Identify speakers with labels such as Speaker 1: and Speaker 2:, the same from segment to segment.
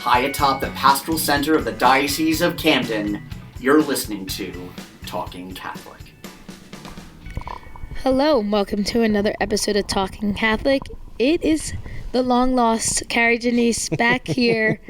Speaker 1: high atop the pastoral center of the Diocese of Camden, you're listening to Talking Catholic.
Speaker 2: Hello, and welcome to another episode of Talking Catholic. It is the long-lost Kari Janice back here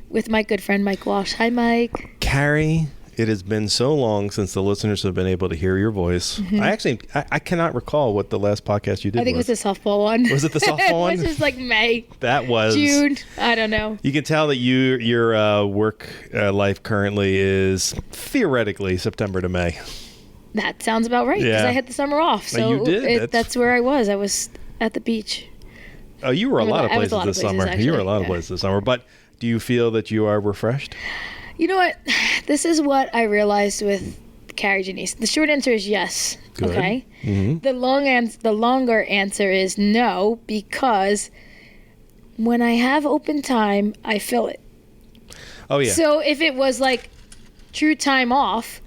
Speaker 2: with my good friend Mike Walsh. Hi, Mike.
Speaker 3: Kari, it has been so long since the listeners have been able to hear your voice. Mm-hmm. I cannot recall what the last podcast you did was.
Speaker 2: I think it was the softball one.
Speaker 3: Was it the softball one?
Speaker 2: It was just like May.
Speaker 3: That was.
Speaker 2: June. I don't know.
Speaker 3: You can tell that your work life currently is theoretically September to May.
Speaker 2: That sounds about right, because I had the summer off. So
Speaker 3: you did.
Speaker 2: That's where I was. I was at the beach.
Speaker 3: Oh, you were a lot of places this summer.
Speaker 2: Actually.
Speaker 3: You were a lot of places this summer. But do you feel that you are refreshed?
Speaker 2: You know what? This is what I realized with Kari Janice. The short answer is yes.
Speaker 3: Good.
Speaker 2: Okay.
Speaker 3: Mm-hmm.
Speaker 2: The longer answer is no, because when I have open time, I fill it.
Speaker 3: Oh yeah.
Speaker 2: So if it was like true time off,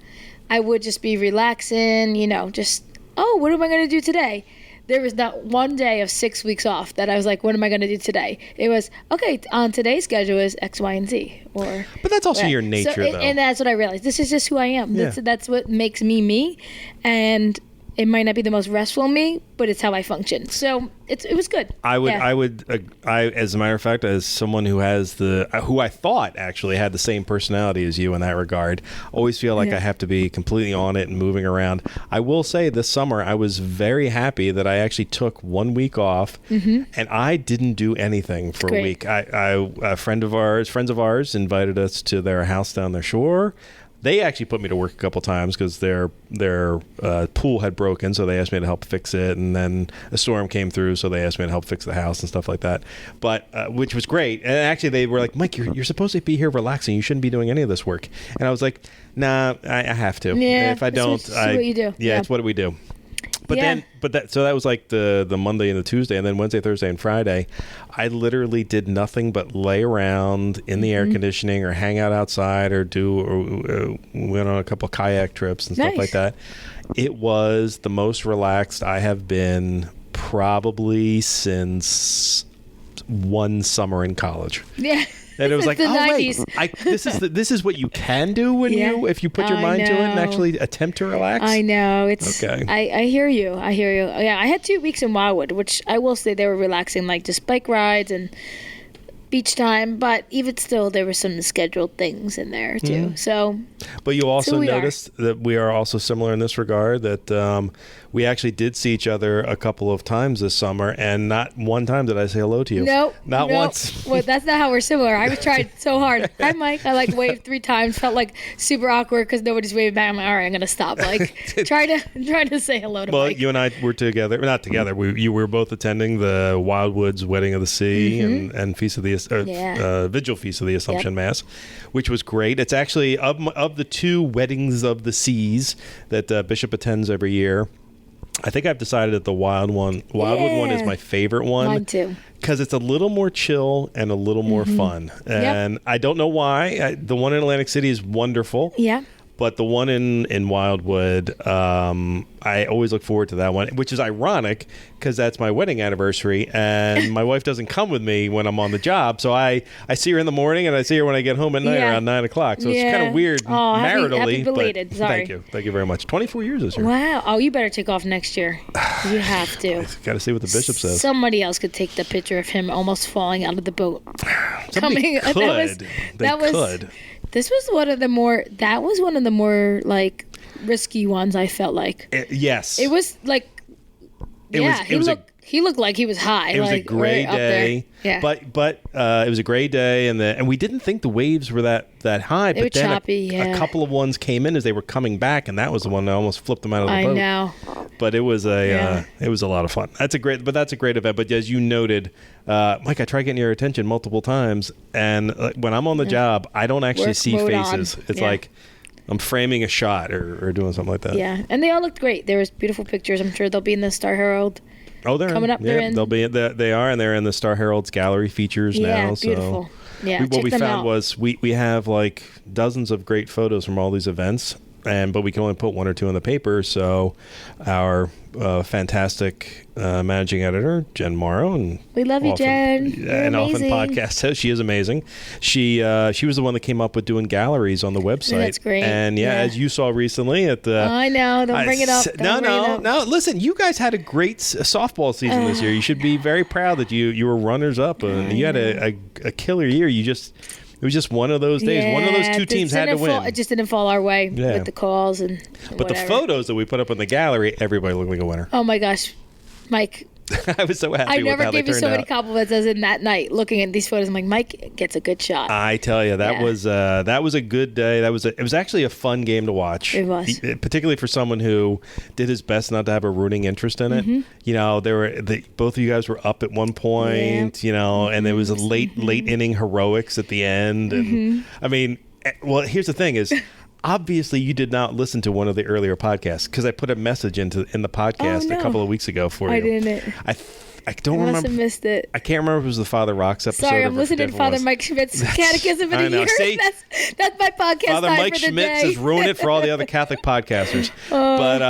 Speaker 2: I would just be relaxing. What am I going to do today? There was not one day of 6 weeks off that I was like, what am I going to do today? It was, okay, on today's schedule is X, Y, and Z. But
Speaker 3: that's also your nature, though.
Speaker 2: And that's what I realized. This is just who I am.
Speaker 3: Yeah.
Speaker 2: That's what makes me me. And it might not be the most restful me, but it's how I function. So it was good.
Speaker 3: I as a matter of fact, as someone who who I thought actually had the same personality as you in that regard, always feel like I have to be completely on it and moving around. I will say this summer I was very happy that I actually took 1 week off, and I didn't do anything for a week. Friends of ours invited us to their house down their shore. They actually put me to work a couple times because their pool had broken, so they asked me to help fix it. And then a storm came through, so they asked me to help fix the house and stuff like that. But which was great. And actually, they were like, "Mike, you're supposed to be here relaxing. You shouldn't be doing any of this work." And I was like, "Nah, I have to.
Speaker 2: Yeah,
Speaker 3: if I don't,
Speaker 2: it's what you do.
Speaker 3: Yeah, it's what we do." But so that was like the Monday and the Tuesday, and then Wednesday, Thursday, and Friday, I literally did nothing but lay around in the air conditioning or hang out outside or went on a couple kayak trips and stuff like that. It was the most relaxed I have been probably since one summer in college. Yeah. And it was like, wait, this is what you can do if you put your mind to it and actually attempt to relax.
Speaker 2: I know. It's okay. I hear you. Yeah, I had 2 weeks in Wildwood, which I will say they were relaxing, like just bike rides and beach time. But even still, there were some scheduled things in there too. So,
Speaker 3: but you also noticed that we are also similar in this regard. That we actually did see each other a couple of times this summer, and not one time did I say hello to you. Not once.
Speaker 2: Well, that's not how we're similar. I tried so hard. Hi, Mike. I waved 3 times. Felt like super awkward because nobody's waving back. I'm like, all right, I'm gonna stop. Try to say hello to Mike.
Speaker 3: Well, you and I were together. Not together. We were both attending the Wildwoods Wedding of the Sea and Feast of the Vigil Feast of the Assumption Mass, which was great. It's actually of the 2 weddings of the seas that Bishop attends every year. I think I've decided that the Wildwood one is my favorite one.
Speaker 2: Mine too.
Speaker 3: Because it's a little more chill and a little more fun. And I don't know why. The one in Atlantic City is wonderful.
Speaker 2: Yeah.
Speaker 3: But the one in Wildwood, I always look forward to that one, which is ironic because that's my wedding anniversary, and my wife doesn't come with me when I'm on the job. So I see her in the morning, and I see her when I get home at night around 9 o'clock. So it's kind of weird maritally.
Speaker 2: Happy belated.
Speaker 3: But
Speaker 2: Sorry.
Speaker 3: Thank you very much. 24 years this year.
Speaker 2: Wow. Oh, you better take off next year. You have to.
Speaker 3: Got to see what the bishop says.
Speaker 2: Somebody else could take the picture of him almost falling out of the boat.
Speaker 3: Somebody could. They could.
Speaker 2: This was one of the more like risky ones, I felt like.
Speaker 3: Yes.
Speaker 2: It was like, he looked like he was high.
Speaker 3: It was a gray day. Yeah. But it was a gray day, and we didn't think the waves were that high.
Speaker 2: They were choppy,
Speaker 3: a couple of ones came in as they were coming back, and that was the one that almost flipped them out of the boat.
Speaker 2: I know.
Speaker 3: But it was it was a lot of fun. That's a great event. But as you noted, Mike, I tried getting your attention multiple times, and when I'm on the job, I don't actually see faces. It's like I'm framing a shot or doing something like that.
Speaker 2: Yeah, and they all looked great. There was beautiful pictures. I'm sure they'll be in the Star Herald.
Speaker 3: Oh, they're
Speaker 2: coming up.
Speaker 3: Yeah, they'll be. They are, and they're in the Star Herald's gallery features now.
Speaker 2: Yeah, beautiful.
Speaker 3: So what we found was we have like dozens of great photos from all these events. but we can only put 1 or 2 in the paper. So our fantastic managing editor, Jen Morrow, and
Speaker 2: we love you, Jen. You're
Speaker 3: and
Speaker 2: amazing.
Speaker 3: often podcast host. She is amazing. She was the one that came up with doing galleries on the website.
Speaker 2: That's great.
Speaker 3: And as you saw recently at the,
Speaker 2: I know. Don't bring it up.
Speaker 3: No. Listen, you guys had a great softball season this year. You should be very proud that you were runners up and you had a killer year. It was just one of those days. One of those 2 teams had to win.
Speaker 2: It just didn't fall our way with the calls and
Speaker 3: But
Speaker 2: whatever.
Speaker 3: the photos that we put up in the gallery, everybody looked like a winner.
Speaker 2: Oh my gosh, Mike.
Speaker 3: I was so happy with how they turned out.
Speaker 2: I never gave you so many compliments as in that night. Looking at these photos, I'm like, Mike gets a good shot.
Speaker 3: I tell you, that was a good day. It was actually a fun game to watch.
Speaker 2: It was,
Speaker 3: particularly for someone who did his best not to have a rooting interest in it. You know, both of you guys were up at one point. You know, and there was a late inning heroics at the end. And I mean, well, here's the thing: is obviously you did not listen to one of the earlier podcasts because I put a message in the podcast a couple of weeks ago for you.
Speaker 2: I didn't.
Speaker 3: I don't remember.
Speaker 2: I must have missed it.
Speaker 3: I can't remember if it was the Father Rocks episode.
Speaker 2: Sorry, I'm listening to Father Mike Schmidt's Catechism for the Year.
Speaker 3: See?
Speaker 2: That's my podcast
Speaker 3: Father
Speaker 2: time
Speaker 3: Mike
Speaker 2: for the
Speaker 3: Schmidt
Speaker 2: day.
Speaker 3: has ruined it for all the other Catholic podcasters. But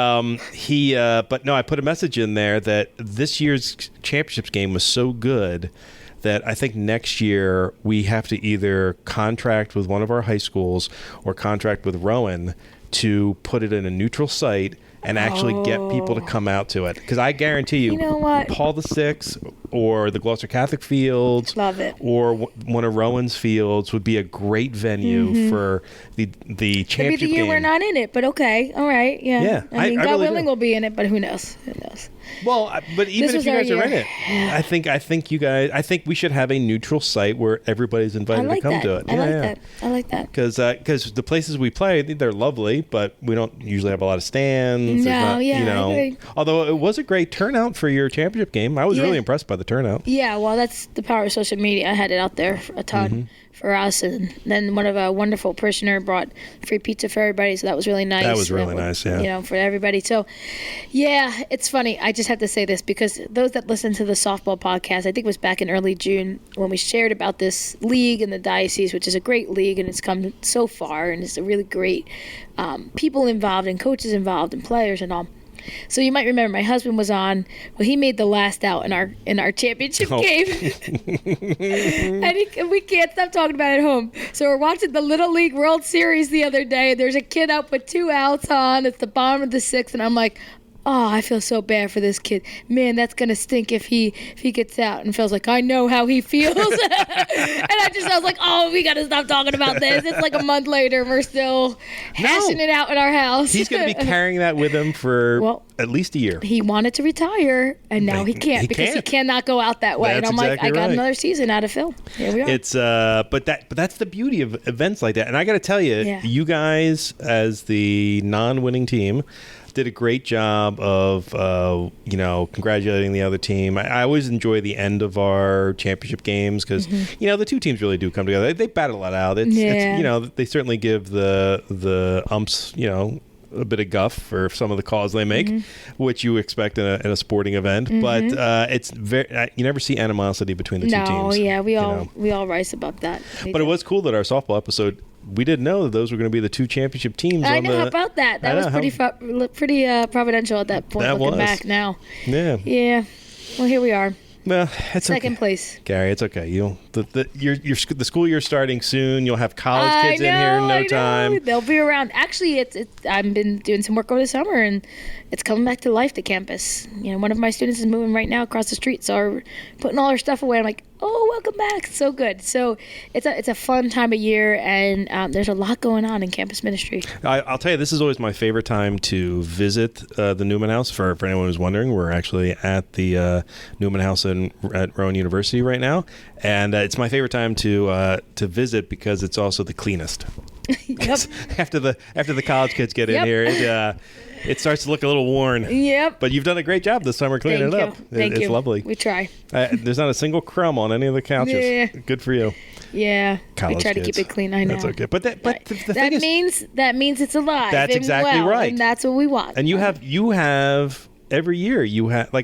Speaker 3: no, I put a message in there that this year's championships game was so good that I think next year we have to either contract with one of our high schools or contract with Rowan to put it in a neutral site and actually get people to come out to it. Because I guarantee you
Speaker 2: know what?
Speaker 3: Paul VI or the Gloucester Catholic Fields
Speaker 2: Love it.
Speaker 3: or one of Rowan's fields would be a great venue for the championship
Speaker 2: Maybe the year
Speaker 3: game.
Speaker 2: We're not in it, but okay. All right. Yeah. I mean, God
Speaker 3: really
Speaker 2: willing,
Speaker 3: do.
Speaker 2: we'll be in it, but who knows? Who knows?
Speaker 3: Well, but even if you guys are in it, I think we should have a neutral site where everybody's invited to come to it.
Speaker 2: I like that.
Speaker 3: Because the places we play, they're lovely, but we don't usually have a lot of stands.
Speaker 2: No,
Speaker 3: you know.
Speaker 2: I agree.
Speaker 3: Although it was a great turnout for your championship game. I was really impressed by the turnout.
Speaker 2: Yeah, well, that's the power of social media. I had it out there a ton for us, and then one of a wonderful parishioner brought free pizza for everybody, so that was really nice.
Speaker 3: That was really nice, yeah.
Speaker 2: You know, for everybody. So, yeah, it's funny. I just have to say this because those that listen to the softball podcast, I think it was back in early June when we shared about this league in the diocese, which is a great league, and it's come so far, and it's a really great people involved and coaches involved and players and all. So you might remember my husband was on. Well, he made the last out in our championship game, and we can't stop talking about it at home. So we're watching the Little League World Series the other day. There's a kid up with 2 outs on. It's the bottom of the 6th, and I'm like, oh, I feel so bad for this kid. Man, that's gonna stink if he gets out. And Phil's like, I know how he feels. And I was like, oh, we gotta stop talking about this. It's like a month later, we're still hashing it out in our house.
Speaker 3: He's gonna be carrying that with him for at least a year.
Speaker 2: He wanted to retire, and now he can't because he cannot go out that way.
Speaker 3: That's
Speaker 2: and I'm
Speaker 3: exactly
Speaker 2: like, I got
Speaker 3: right.
Speaker 2: another season out of Phil. Here we are.
Speaker 3: It's but that's the beauty of events like that. And I got to tell you, you guys as the non-winning team did a great job of congratulating the other team. I always enjoy the end of our championship games because the 2 teams really do come together. They battle it out. It's they certainly give the umps a bit of guff for some of the calls they make, which you expect in a sporting event. But it's very you never see animosity between the 2 teams.
Speaker 2: No, yeah, we all rise above that.
Speaker 3: But it was cool that our softball episode, we didn't know that those were going to be the 2 championship teams.
Speaker 2: I know. How about that? That was pretty providential at that point. Looking back now.
Speaker 3: Yeah.
Speaker 2: Yeah. Well, here we are.
Speaker 3: Well, it's
Speaker 2: second place.
Speaker 3: Gary, it's okay. The school year's starting soon. You'll have college kids in here in no time.
Speaker 2: They'll be around. Actually, I've been doing some work over the summer, and it's coming back to life, the campus. One of my students is moving right now across the street, so we're putting all our stuff away. I'm like, oh, welcome back. So good. So it's a fun time of year, and there's a lot going on in campus ministry.
Speaker 3: I'll tell you, this is always my favorite time to visit the Newman House. For anyone who's wondering, we're actually at the Newman House at Rowan University right now, and it's my favorite time to visit because it's also the cleanest.
Speaker 2: Yep.
Speaker 3: after the college kids get in here, it starts to look a little worn.
Speaker 2: Yep.
Speaker 3: But you've done a great job this summer cleaning it up.
Speaker 2: Thank you.
Speaker 3: It's lovely.
Speaker 2: We try.
Speaker 3: There's not a single crumb on any of the couches.
Speaker 2: Yeah.
Speaker 3: Good for you.
Speaker 2: Yeah.
Speaker 3: College
Speaker 2: we try
Speaker 3: kids.
Speaker 2: to keep it clean. I know.
Speaker 3: That's okay. But the thing is,
Speaker 2: that means it's alive.
Speaker 3: That's
Speaker 2: and
Speaker 3: exactly right.
Speaker 2: And that's what we want.
Speaker 3: And you have every year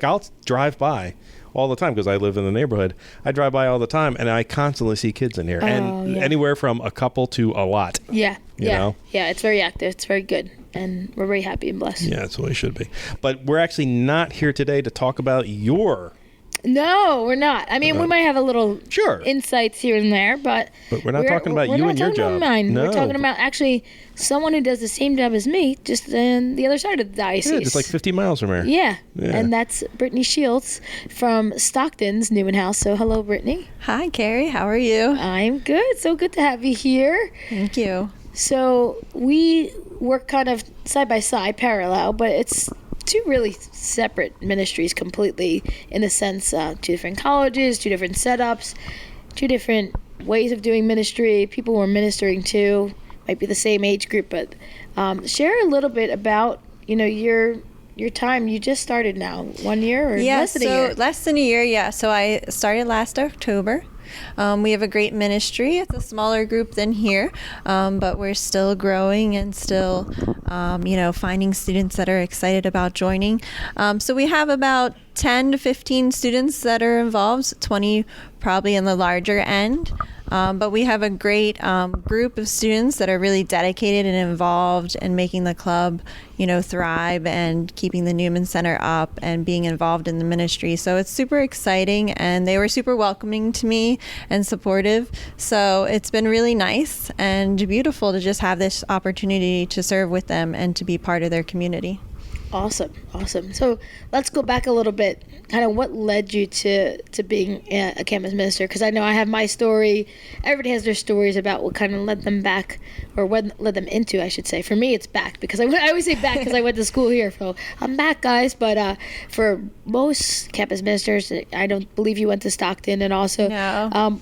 Speaker 3: I'll drive by all the time because I live in the neighborhood. I drive by all the time, and I constantly see kids in here, and anywhere from a couple to a lot.
Speaker 2: Yeah,
Speaker 3: you know?
Speaker 2: Yeah, it's very active. It's very good. and we're very happy and blessed.
Speaker 3: Yeah, that's what we should be. But we're actually not here today to talk about your...
Speaker 2: No, we're not. I mean, we might have a little insights here and there, but
Speaker 3: we're not talking about you and your job.
Speaker 2: Mine.
Speaker 3: No.
Speaker 2: We're talking about actually someone who does the same job as me, just on the other side of the diocese.
Speaker 3: Yeah, just like 50 miles from here.
Speaker 2: Yeah. And that's Britany Shields from Stockton's Newman House. So hello, Britany.
Speaker 4: Hi, Kari. How are you?
Speaker 2: I'm good. So good to have you here.
Speaker 4: Thank you.
Speaker 2: So we work kind of side by side, parallel, but it's two really separate ministries completely, in the sense two different colleges, two different setups, two different ways of doing ministry. People we're ministering to might be the same age group, but share a little bit about your time. You just started now, 1 year or less than a year?
Speaker 4: Less than a year, yeah. So I started last October. We have a great ministry. It's a smaller group than here, but we're still growing and still, finding students that are excited about joining. So we have about 10 to 15 students that are involved, 20 probably in the larger end. But we have a great group of students that are really dedicated and involved in making the club, thrive and keeping the Newman Center up and being involved in the ministry. So it's super exciting, and they were super welcoming to me and supportive. So it's been really nice and beautiful to just have this opportunity to serve with them and to be part of their community.
Speaker 2: Awesome. So let's go back a little bit. Kind of what led you to being a campus minister? Because I know I have my story. Everybody has their stories about what kind of led them back, or what led them into, I should say. For me, it's back, because I always say back because I went to school here. So I'm back, guys. But for most campus ministers, I don't believe you went to Stockton. And also,
Speaker 4: no.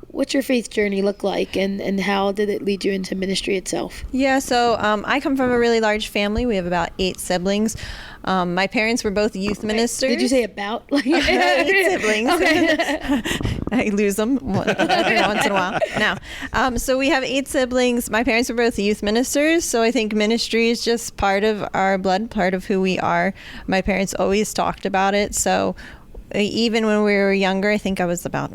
Speaker 2: What's your faith journey look like, and how did it lead you into ministry itself?
Speaker 4: Yeah, so I come from a really large family. We have about 8 siblings. My parents were both youth ministers.
Speaker 2: Did you say about?
Speaker 4: 8 siblings.
Speaker 2: Okay.
Speaker 4: I lose them every once in a while. No. So we have 8 siblings. My parents were both youth ministers, so I think ministry is just part of our blood, part of who we are. My parents always talked about it, so even when we were younger, I think I was about,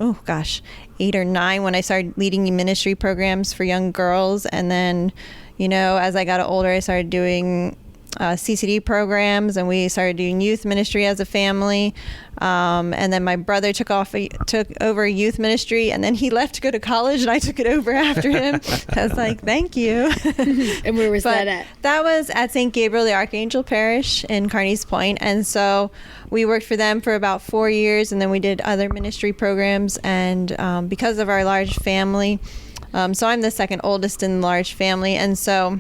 Speaker 4: 8 or 9 when I started leading ministry programs for young girls. And then, as I got older, I started doing CCD programs, and we started doing youth ministry as a family. And then my brother took over youth ministry, and then he left to go to college, and I took it over after him. I was like, thank you.
Speaker 2: And where was that at?
Speaker 4: That was at St. Gabriel the Archangel Parish in Carneys Point. And so we worked for them for about 4 years, and then we did other ministry programs. And because of our large family, so I'm the second oldest in the large family, and so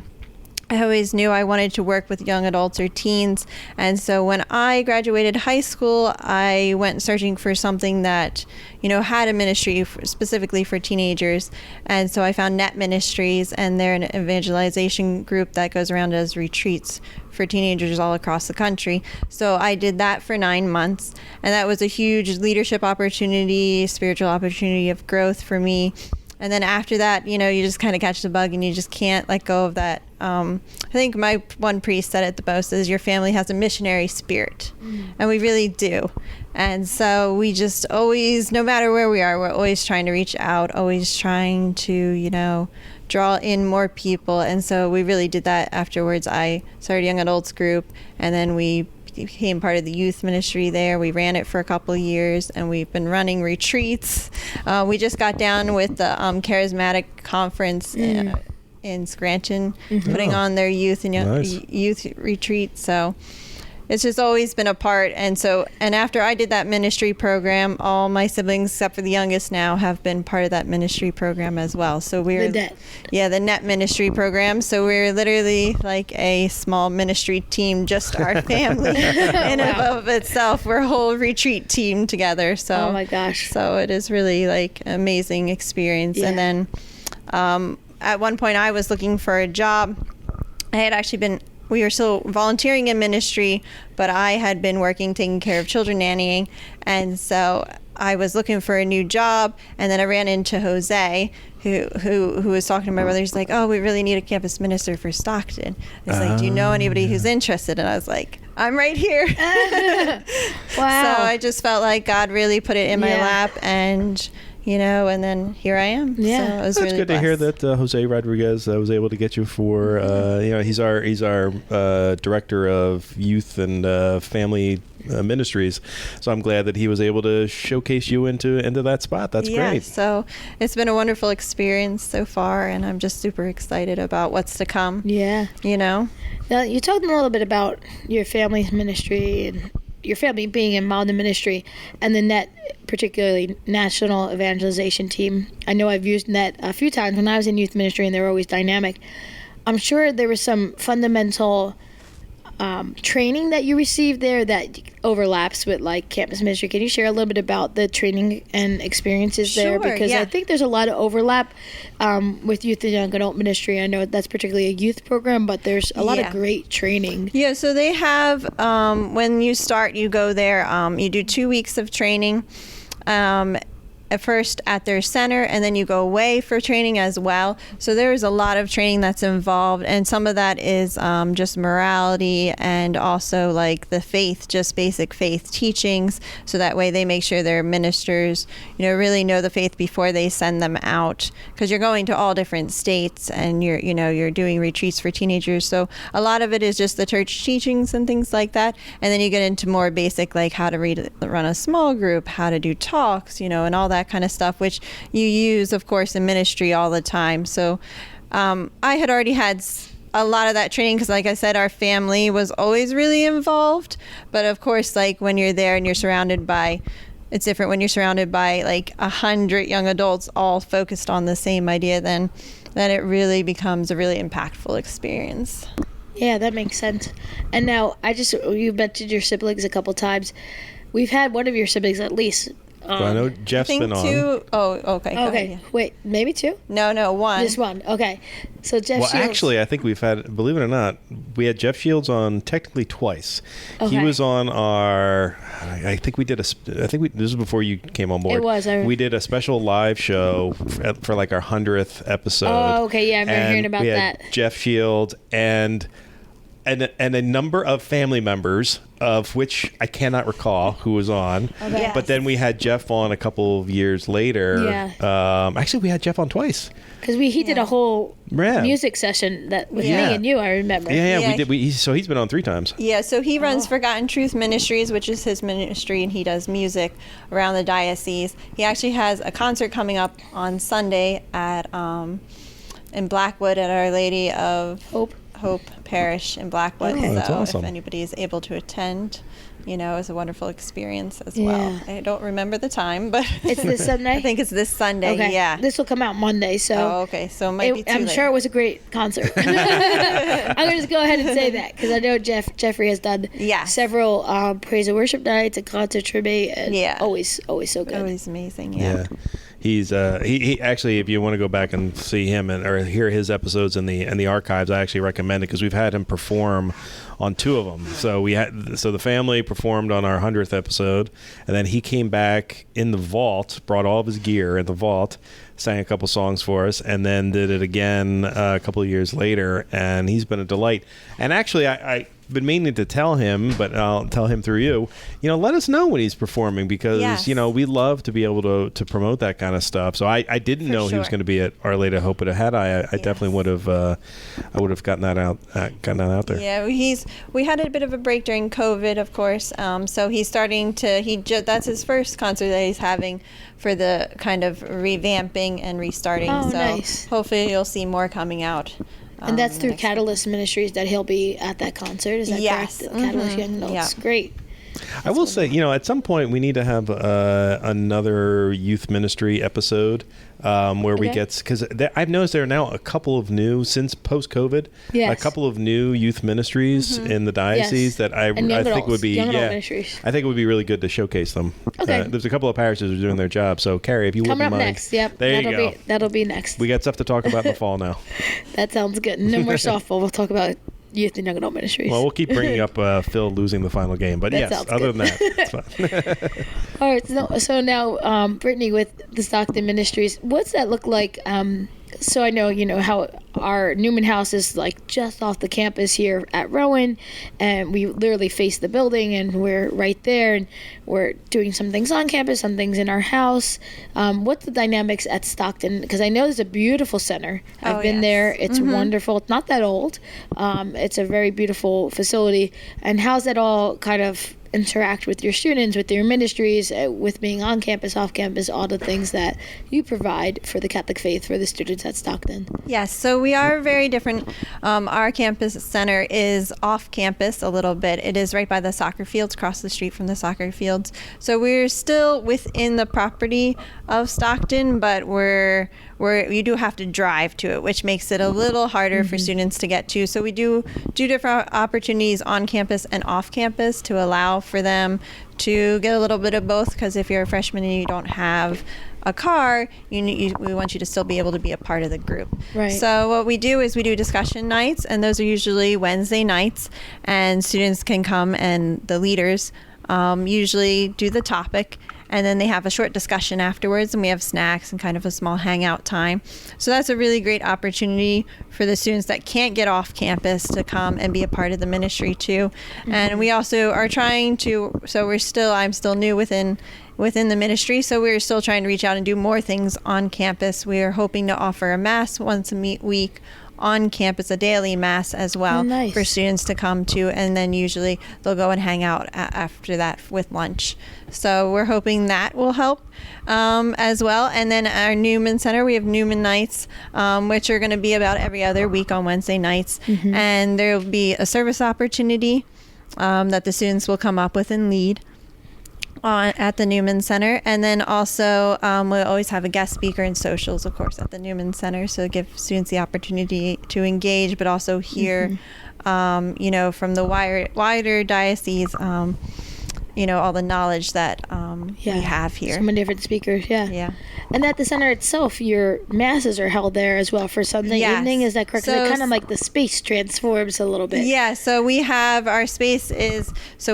Speaker 4: I always knew I wanted to work with young adults or teens. And so when I graduated high school, I went searching for something that, had a ministry specifically for teenagers. And so I found Net Ministries, and they're an evangelization group that goes around as retreats for teenagers all across the country. So I did that for 9 months, and that was a huge leadership opportunity, spiritual opportunity of growth for me. And then after that, you just kind of catch the bug, and you just can't let go of that. I think my one priest said it the most, is your family has a missionary spirit. And we really do. And so we just always, no matter where we are, we're always trying to reach out, always trying to, draw in more people. And so we really did that afterwards. I started a young adults group, and then we became part of the youth ministry there. We ran it for a couple of years, and we've been running retreats. We just got down with the charismatic conference in Scranton, putting on their youth and youth retreat. So it's just always been a part. And after I did that ministry program, all my siblings, except for the youngest now, have been part of that ministry program as well. So we're the Net Ministry program. So we're literally like a small ministry team, just our family in and of itself. We're a whole retreat team together. So
Speaker 2: oh my gosh.
Speaker 4: So it is really like an amazing experience. Yeah. And then at one point I was looking for a job. I had actually we were still volunteering in ministry, but I had been working, taking care of children, nannying. And so I was looking for a new job. And then I ran into Jose, who was talking to my brother. He's like, oh, we really need a campus minister for Stockton. I was like, do you know anybody who's interested? And I was like, I'm right here.
Speaker 2: Wow.
Speaker 4: So I just felt like God really put it in my lap. And, and then here I am.
Speaker 2: Yeah.
Speaker 4: So it was
Speaker 3: That's
Speaker 4: really
Speaker 3: good to hear
Speaker 4: blessed.
Speaker 3: that Jose Rodriguez was able to get you for, he's our director of youth and family ministries. So I'm glad that he was able to showcase you into that spot. That's great.
Speaker 4: So it's been a wonderful experience so far, and I'm just super excited about what's to come.
Speaker 2: Yeah.
Speaker 4: Now
Speaker 2: you talked a little bit about your family's ministry and your family being involved in ministry, and the NET, particularly National Evangelization Team. I know I've used NET a few times when I was in youth ministry, and they were always dynamic. I'm sure there was some fundamental training that you received there that overlaps with like campus ministry. Can you share a little bit about the training and experiences there? Because I think there's a lot of overlap with youth and young adult ministry. I know that's particularly a youth program, but there's a lot of great training.
Speaker 4: Yeah, so they have, when you start, you go there, you do 2 weeks of training. At first at their center, and then you go away for training as well. So there's a lot of training that's involved, and some of that is just morality and also like the faith, just basic faith teachings. So that way they make sure their ministers, really know the faith before they send them out, because you're going to all different states and you're doing retreats for teenagers. So a lot of it is just the church teachings and things like that, and then you get into more basic like how to run a small group, how to do talks, and all that kind of stuff, which you use, of course, in ministry all the time. So I had already had a lot of that training because, like I said, our family was always really involved. But of course, like when you're there and you're surrounded by, it's different when you're surrounded by like 100 young adults all focused on the same idea, then it really becomes a really impactful experience.
Speaker 2: Yeah, that makes sense. And now you mentioned your siblings a couple times. We've had one of your siblings at least.
Speaker 3: I know Jeff's been on.
Speaker 4: Two. Oh, okay.
Speaker 2: Okay. Wait, maybe two?
Speaker 4: No, one.
Speaker 2: Just one. Okay. So Jeff Shields.
Speaker 3: Actually, I think we've had, believe it or not, we had Jeff Shields on technically twice.
Speaker 2: Okay.
Speaker 3: He was on our, I think this was before you came on board.
Speaker 2: It was.
Speaker 3: We did a special live show for like our 100th episode.
Speaker 2: Oh, okay. Yeah, I remember hearing about
Speaker 3: we had
Speaker 2: that.
Speaker 3: Jeff Shields and a number of family members, of which I cannot recall who was on.
Speaker 2: Okay. Yes.
Speaker 3: But then we had Jeff on a couple of years later.
Speaker 2: Yeah.
Speaker 3: Actually, we had Jeff on twice.
Speaker 2: Because he did a whole music session that with me and you, I remember.
Speaker 3: Yeah, we did. So he's been on 3 times.
Speaker 4: Yeah, so he runs Forgotten Truth Ministries, which is his ministry, and he does music around the diocese. He actually has a concert coming up on Sunday at in Blackwood at Our Lady of Hope Parish in Blackwood.
Speaker 3: Oh, that's awesome.
Speaker 4: If anybody is able to attend, it was a wonderful experience as well. I don't remember the time, but
Speaker 2: it's this Sunday?
Speaker 4: I think it's this Sunday.
Speaker 2: Okay.
Speaker 4: Yeah.
Speaker 2: This will come out Monday, so.
Speaker 4: Oh, okay. So it might be too
Speaker 2: I'm
Speaker 4: late.
Speaker 2: sure it was a great concert. I'm gonna just go ahead and say that because I know Jeffrey has done several praise and worship nights and concert tribute, and always so good.
Speaker 4: Always amazing. Yeah.
Speaker 3: He's he actually, if you want to go back and see him or hear his episodes in the archives, I actually recommend it because we've had him perform on 2 of them. So the family performed on our 100th episode, and then he came back in the vault, brought all of his gear in the vault, sang a couple songs for us, and then did it again a couple of years later, and he's been a delight. And actually, I've been meaning to tell him, but I'll tell him through you. Let us know when he's performing because we love to be able to promote that kind of stuff. So I didn't know he was going to be at Our Lady of Hope, but had I definitely would have gotten that out there.
Speaker 4: Yeah, we had a bit of a break during COVID, of course. So he's starting to that's his first concert that he's having for the kind of revamping and restarting.
Speaker 2: Oh,
Speaker 4: so
Speaker 2: nice.
Speaker 4: Hopefully you'll see more coming out.
Speaker 2: And that's through Catalyst Ministries that he'll be at that concert. Is that correct? Catalyst Young Adults. Yeah. Great.
Speaker 3: I will say, at some point we need to have another youth ministry episode where we get, because I've noticed there are now a couple of new, since post-COVID, a couple of new youth ministries in the diocese that I think would be, I think it would be really good to showcase them.
Speaker 2: Okay.
Speaker 3: There's a couple of parishes who are doing their job. So, Kari, if you wouldn't mind.
Speaker 2: Coming up next, yep.
Speaker 3: There you go.
Speaker 2: That'll be next.
Speaker 3: We got stuff to talk about in the fall now.
Speaker 2: That sounds good. No more softball. We'll talk about youth and young adult ministries.
Speaker 3: Well, we'll keep bringing up Phil losing the final game, but yes, other than that, it's fine. All
Speaker 2: right. So now, Britany, with the Stockton Ministries, what's that look like? So I know, how our Newman House is like just off the campus here at Rowan, and we literally face the building, and we're right there, and we're doing some things on campus, some things in our house. What's the dynamics at Stockton? Because I know there's a beautiful center. I've been there. It's wonderful. It's not that old. It's a very beautiful facility. And how's that all kind of interact with your students, with your ministries, with being on campus, off campus, all the things that you provide for the Catholic faith for the students at Stockton?
Speaker 4: Yes, so we are very different. Our campus center is off campus a little bit. It is right by the soccer fields, across the street from the soccer fields. So we're still within the property of Stockton, but you do have to drive to it, which makes it a little harder for students to get to. So we do different opportunities on campus and off campus to allow for them to get a little bit of both, because if you're a freshman and you don't have a car, we want you to still be able to be a part of the group.
Speaker 2: Right.
Speaker 4: So what we do is we do discussion nights, and those are usually Wednesday nights, and students can come, and the leaders usually do the topic, and then they have a short discussion afterwards, and we have snacks and kind of a small hangout time. So that's a really great opportunity for the students that can't get off campus to come and be a part of the ministry too. And we also are trying to, I'm still new within the ministry, so we're still trying to reach out and do more things on campus. We are hoping to offer a mass once a week on campus, a daily mass as well.
Speaker 2: Nice.
Speaker 4: For students to come to, and then usually they'll go and hang out after that with lunch. So we're hoping that will help as well. And then our Newman Center, we have Newman Nights, which are going to be about every other week on Wednesday nights. And there will be a service opportunity that the students will come up with and lead at the Newman Center. And then also we'll always have a guest speaker and socials, of course, at the Newman Center, so give students the opportunity to engage, but also hear from the wider diocese all the knowledge that we have here.
Speaker 2: So many different speakers, yeah. And at the center itself, your masses are held there as well for Sunday evening. Is that correct? So kind of like the space transforms a little bit.
Speaker 4: Yeah, so we have our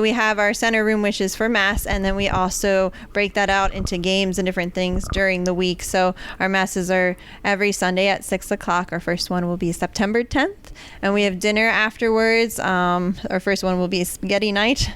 Speaker 4: we have our center room, which is for mass, and then we also break that out into games and different things during the week. So our masses are every Sunday at 6 o'clock. Our first one will be September 10th, and we have dinner afterwards. Our first one will be spaghetti night.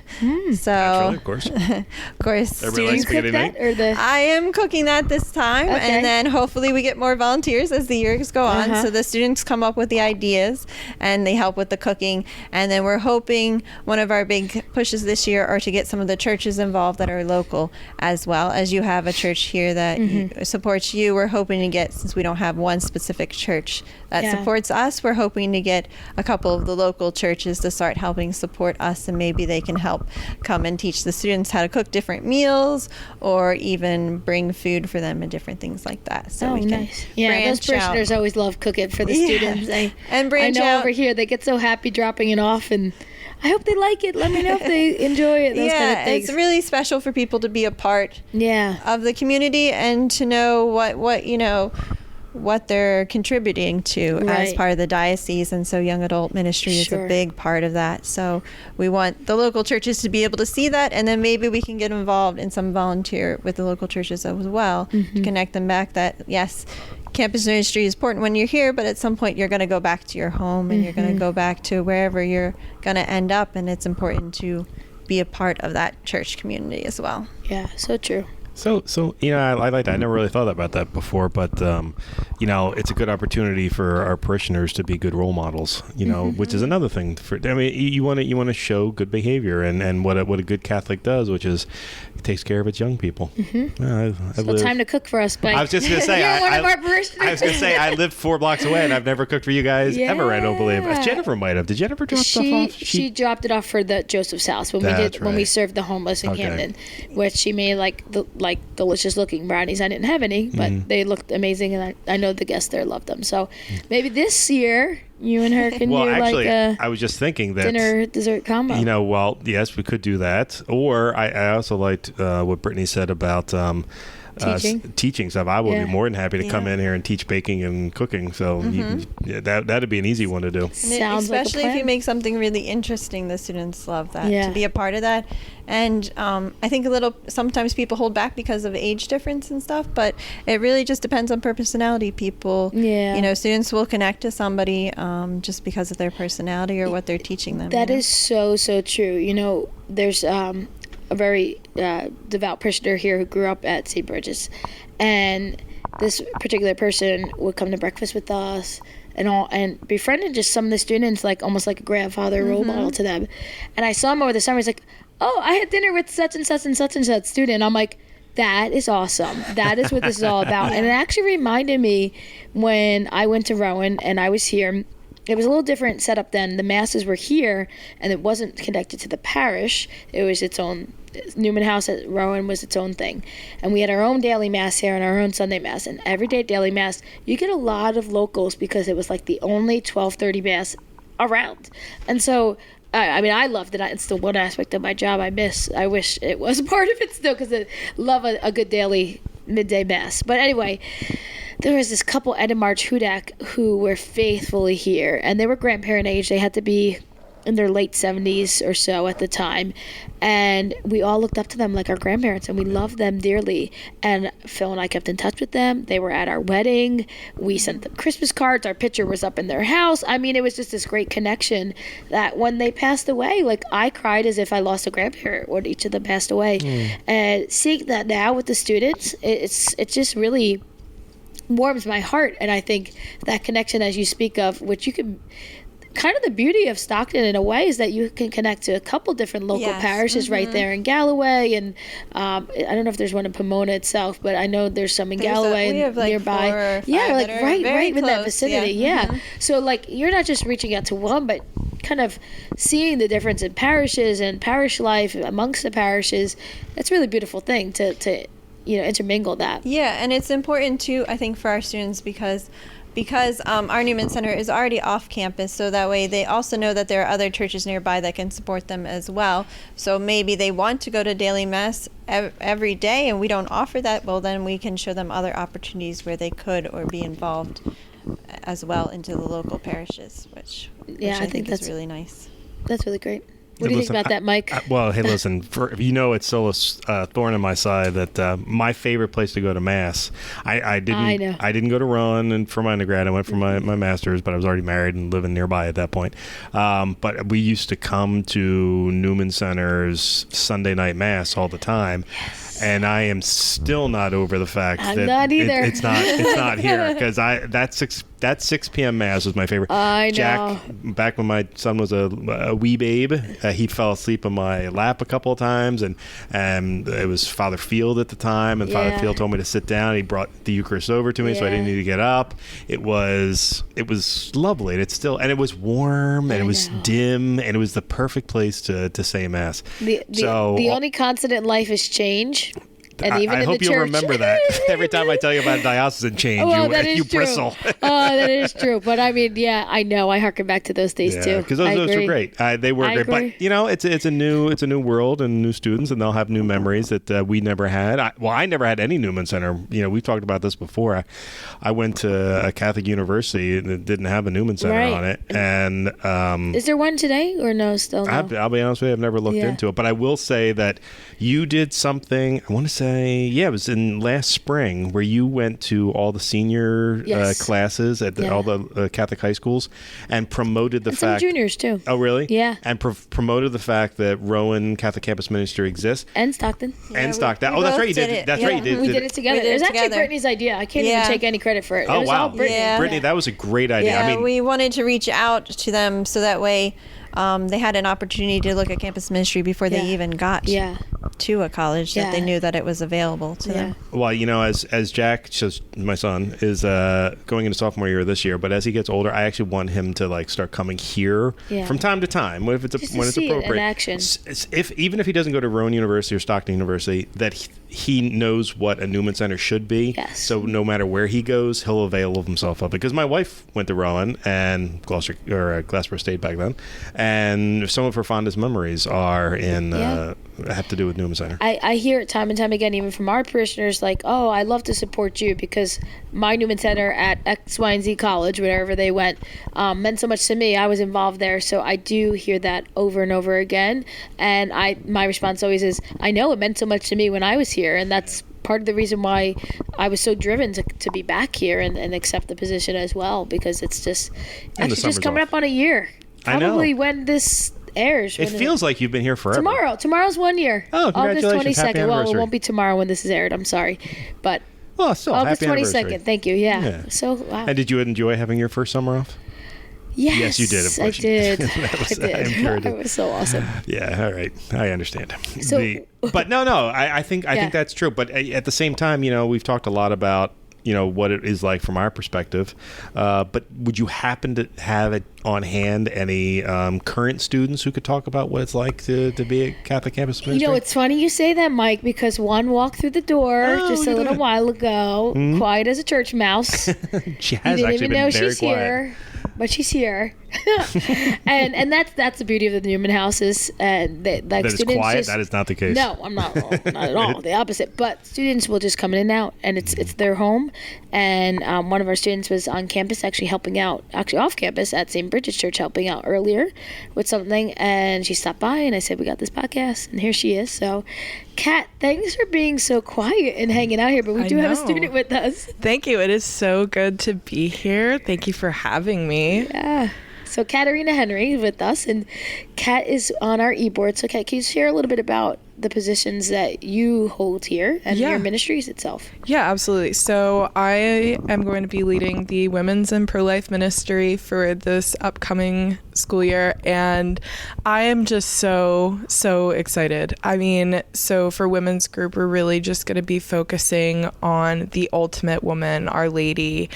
Speaker 4: So
Speaker 3: Naturally, of course.
Speaker 4: Of course.
Speaker 3: Everybody likes spaghetti night?
Speaker 4: I am cooking that this time, and then hopefully we get more volunteers as the years go on. So the students come up with the ideas, and they help with the cooking. And then we're hoping one of our big pushes this year are to get some of the churches involved that are local as well. As you have a church here that supports you, we're hoping to get, since we don't have one specific church that supports us, we're hoping to get a couple of the local churches to start helping support us, and maybe they can help come and teach the students how to cook different meals, or even bring food for them and different things like that. So we can
Speaker 2: those parishioners always love cooking for the students.
Speaker 4: And branch
Speaker 2: I know
Speaker 4: out.
Speaker 2: over here they get so happy dropping it off, and I hope they like it. Let me know if they enjoy it. Those kind of things.
Speaker 4: It's really special for people to be a part of the community and to know what they're contributing to as part of the diocese. And so young adult ministry is a big part of that. So we want the local churches to be able to see that, and then maybe we can get involved in some volunteer with the local churches as well to connect them back that, yes, campus ministry is important when you're here, but at some point you're going to go back to your home, and you're going to go back to wherever you're going to end up, and it's important to be a part of that church community as well.
Speaker 2: Yeah, so true.
Speaker 3: So I like that. I never really thought about that before, but it's a good opportunity for our parishioners to be good role models. Which is another thing. You want to show good behavior, and what a good Catholic does, which is it takes care of its young people.
Speaker 2: Time to cook for us, Blake.
Speaker 3: I was just gonna say,
Speaker 2: You're one of our parishioners.
Speaker 3: I was gonna say, I lived 4 blocks away, and I've never cooked for you guys ever. I don't believe. Jennifer might have. Did Jennifer drop stuff off?
Speaker 2: She dropped it off for the Joseph's House when we served the homeless in Camden, which she made like delicious looking brownies. I didn't have any, but they looked amazing, and I know the guests there loved them. So maybe this year you and her can do
Speaker 3: actually,
Speaker 2: like a
Speaker 3: I was just thinking that
Speaker 2: dinner dessert combo.
Speaker 3: Yes, we could do that. Or I also liked what Britany said about teaching stuff, I will be more than happy to come in here and teach baking and cooking. So that'd be an easy one to do.
Speaker 2: Sounds
Speaker 4: especially
Speaker 2: like a plan.
Speaker 4: if you make something really interesting, the students love that, to be a part of that. And I think sometimes people hold back because of age difference and stuff, but it really just depends on personality. People, students will connect to somebody just because of their personality or what they're teaching them.
Speaker 2: That is so true. There's a very devout parishioner here who grew up at St. Bridget's, and this particular person would come to breakfast with us and befriended just some of the students, like almost like a grandfather role model to them. And I saw him over the summer. He's like, "Oh, I had dinner with such and such and such and such student." I'm like, that is awesome. That is what this is all about. And it actually reminded me when I went to Rowan and I was here. It was a little different setup then. The masses were here, and it wasn't connected to the parish. It was its own. Newman House at Rowan was its own thing. And we had our own daily mass here and our own Sunday mass. And every day daily mass, you get a lot of locals because it was like the only 12:30 mass around. And so, I loved it. It's the one aspect of my job I miss. I wish it was a part of it still because I love a good daily midday mass. But anyway, there was this couple, Ed and Marge Hudak, who were faithfully here. And they were grandparent age. They had to be in their late 70s or so at the time, and we all looked up to them like our grandparents, and we loved them dearly. And Phil and I kept in touch with them. They were at our wedding. We sent them Christmas cards. Our picture was up in their house. I mean, it was just this great connection that when they passed away, like, I cried as if I lost a grandparent when each of them passed away. And seeing that now with the students, it just really warms my heart. And I think that connection, as you speak of, which you can kind of the beauty of Stockton in a way is that you can connect to a couple different local parishes right there in Galloway, and I don't know if there's one in Pomona itself, but I know there's some in Galloway and nearby. Right in that vicinity. So like you're not just reaching out to one, but kind of seeing the difference in parishes and parish life amongst the parishes. That's a really beautiful thing to intermingle that.
Speaker 4: Yeah, and it's important too, I think, for our students because our Newman Center is already off campus, so that way they also know that there are other churches nearby that can support them as well. So maybe they want to go to daily mass every day and we don't offer that, well then we can show them other opportunities where they could or be involved as well into the local parishes, which I think is really nice.
Speaker 2: That's really great. What do you think about that, Mike?
Speaker 3: Well, hey, listen, it's still a thorn in my side that my favorite place to go to Mass, I didn't go to Rowan and for my undergrad. I went for my master's, but I was already married and living nearby at that point. But we used to come to Newman Center's Sunday night Mass all the time. Yes. And I am still not over the fact that
Speaker 2: not either.
Speaker 3: It's not here because that 6 p.m. Mass was my favorite.
Speaker 2: I know.
Speaker 3: Jack, back when my son was a wee babe, he fell asleep on my lap a couple of times, and it was Father Field at the time, and Father Field told me to sit down. He brought the Eucharist over to me, so I didn't need to get up. It was lovely, and it was warm, and it was dim, and it was the perfect place to say Mass.
Speaker 2: The only constant in life is change. And even
Speaker 3: I
Speaker 2: in
Speaker 3: hope
Speaker 2: the
Speaker 3: you'll
Speaker 2: church.
Speaker 3: remember that. Every time I tell you about diocesan change, you bristle.
Speaker 2: That is true. But I mean, I know. I harken back to those days too.
Speaker 3: Because those were great. They were great. But it's a new world and new students, and they'll have new memories that we never had. I never had any Newman Center. We've talked about this before. I went to a Catholic university that didn't have a Newman Center on it. And
Speaker 2: is there one today or no? Still no.
Speaker 3: I'll be honest with you. I've never looked into it, but I will say that you did something. I want to say. It was in last spring where you went to all the senior classes at all the Catholic high schools and promoted the fact.
Speaker 2: Some juniors too.
Speaker 3: Oh, really?
Speaker 2: Yeah.
Speaker 3: And promoted the fact that Rowan Catholic Campus Ministry exists.
Speaker 2: And Stockton.
Speaker 3: And Stockton. Oh, that's right. You did it. That's right. You did.
Speaker 2: We did it together. It was actually Britany's idea. I can't even take any credit for it.
Speaker 3: Oh,
Speaker 2: it was
Speaker 3: wow.
Speaker 2: all Britany.
Speaker 3: Britany, that was a great idea.
Speaker 4: Yeah, we wanted to reach out to them so that way they had an opportunity to look at campus ministry before they even got to a college that they knew that it was available to them.
Speaker 3: Well, as Jack, my son, is going into sophomore year this year, but as he gets older, I actually want him to start coming here from time to time when it's appropriate.
Speaker 2: It in action.
Speaker 3: Even if he doesn't go to Rowan University or Stockton University, that he knows what a Newman Center should be.
Speaker 2: Yes.
Speaker 3: So no matter where he goes, he'll avail of himself of it. Because my wife went to Rowan and Glassboro State back then, and some of her fondest memories are in have to do with Newman Center?
Speaker 2: I hear it time and time again, even from our parishioners, like, oh, I love to support you because my Newman Center at X, Y, and Z college, wherever they went, meant so much to me. I was involved there. So I do hear that over and over again. And my response always is, I know it meant so much to me when I was here. And that's part of the reason why I was so driven to be back here and accept the position as well, because it's just coming up on a year. Probably when this airs.
Speaker 3: It feels like you've been here forever.
Speaker 2: Tomorrow's 1 year.
Speaker 3: Oh, congratulations.
Speaker 2: August 22nd.
Speaker 3: Happy anniversary.
Speaker 2: Well, it won't be tomorrow when this is aired. I'm sorry. But
Speaker 3: still,
Speaker 2: August
Speaker 3: happy
Speaker 2: 22nd.
Speaker 3: anniversary.
Speaker 2: Thank you. Yeah. So, wow.
Speaker 3: And did you enjoy having your first summer off?
Speaker 2: Yes,
Speaker 3: you did. Of course,
Speaker 2: I did.
Speaker 3: I'm sure
Speaker 2: It was so awesome.
Speaker 3: Yeah, all right. I understand.
Speaker 2: So,
Speaker 3: but no, I think that's true. But at the same time, we've talked a lot about what it is like from our perspective. But would you happen to have it on hand any current students who could talk about what it's like to be a Catholic campus minister?
Speaker 2: It's funny you say that, Mike, because one walked through the door just a little while ago, quiet as a church mouse.
Speaker 3: She has
Speaker 2: you didn't
Speaker 3: actually
Speaker 2: even
Speaker 3: been
Speaker 2: know
Speaker 3: very
Speaker 2: she's
Speaker 3: quiet.
Speaker 2: here. But she's here, and that's the beauty of the Newman House is that
Speaker 3: it's quiet. That is not the case.
Speaker 2: No, I'm not at all. The opposite. But students will just come in and out, and it's their home. And one of our students was on campus actually off campus at St. Bridget's Church helping out earlier with something, and she stopped by, and I said, we got this podcast, and here she is. So, Kat, thanks for being so quiet and hanging out here, but we do have a student with us.
Speaker 5: Thank you. It is so good to be here. Thank you for having me.
Speaker 2: Yeah. So Katarina Henry is with us, and Kat is on our e-board. So Kat, can you share a little bit about the positions that you hold here and your ministries itself?
Speaker 5: Yeah, absolutely. So I am going to be leading the Women's and Pro-Life Ministry for this upcoming school year, and I am just so excited. I mean, so for women's group, we're really just going to be focusing on the ultimate woman, Our Lady,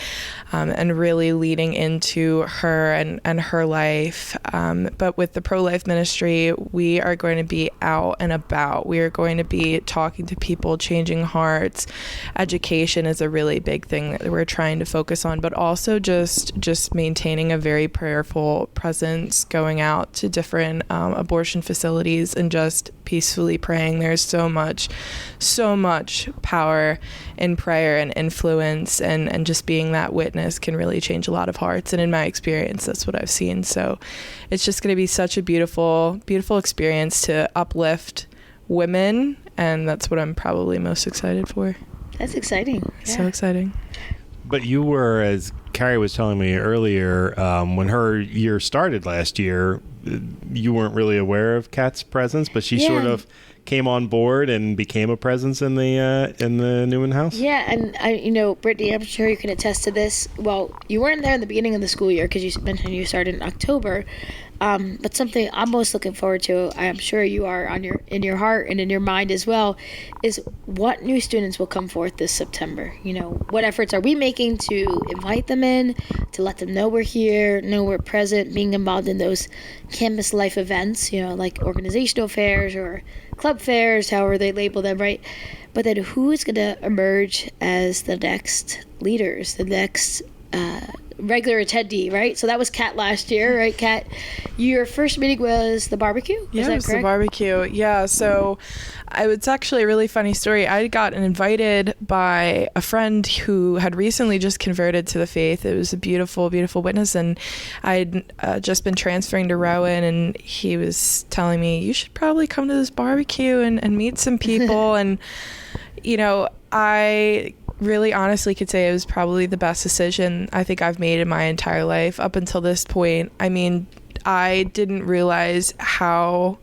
Speaker 5: and really leading into her and her life. But with the pro-life ministry, we are going to be out and about. We are going to be talking to people, changing hearts. Education is a really big thing that we're trying to focus on, but also just maintaining a very prayerful presence, going out to different abortion facilities and just peacefully praying. There's so much power in prayer and influence, and just being that witness can really change a lot of hearts. And in my experience, that's what I've seen. So it's just going to be such a beautiful experience to uplift women, and that's what I'm probably most excited for.
Speaker 2: That's exciting. Yeah.
Speaker 5: So exciting.
Speaker 3: But you were, as Kari was telling me earlier, when her year started last year, you weren't really aware of Kat's presence, but she sort of came on board and became a presence in the Newman House.
Speaker 2: Yeah, and Britany, I'm sure you can attest to this. Well, you weren't there in the beginning of the school year because you mentioned you started in October. But something I'm most looking forward to, I'm sure you are in your heart and in your mind as well, is what new students will come forth this September. What efforts are we making to invite them in, to let them know we're here, know we're present, being involved in those campus life events, like organizational fairs or club fairs, however they label them, right? But then who is going to emerge as the next leaders, the next regular attendee, right? So that was Kat last year, right, Kat? Your first meeting was the barbecue?
Speaker 5: Yeah, it was the barbecue. Yeah, so it's actually a really funny story. I got invited by a friend who had recently just converted to the faith. It was a beautiful, beautiful witness, and I'd just been transferring to Rowan, and he was telling me, you should probably come to this barbecue and meet some people. And, I really honestly could say it was probably the best decision I think I've made in my entire life up until this point. I mean, I didn't realize how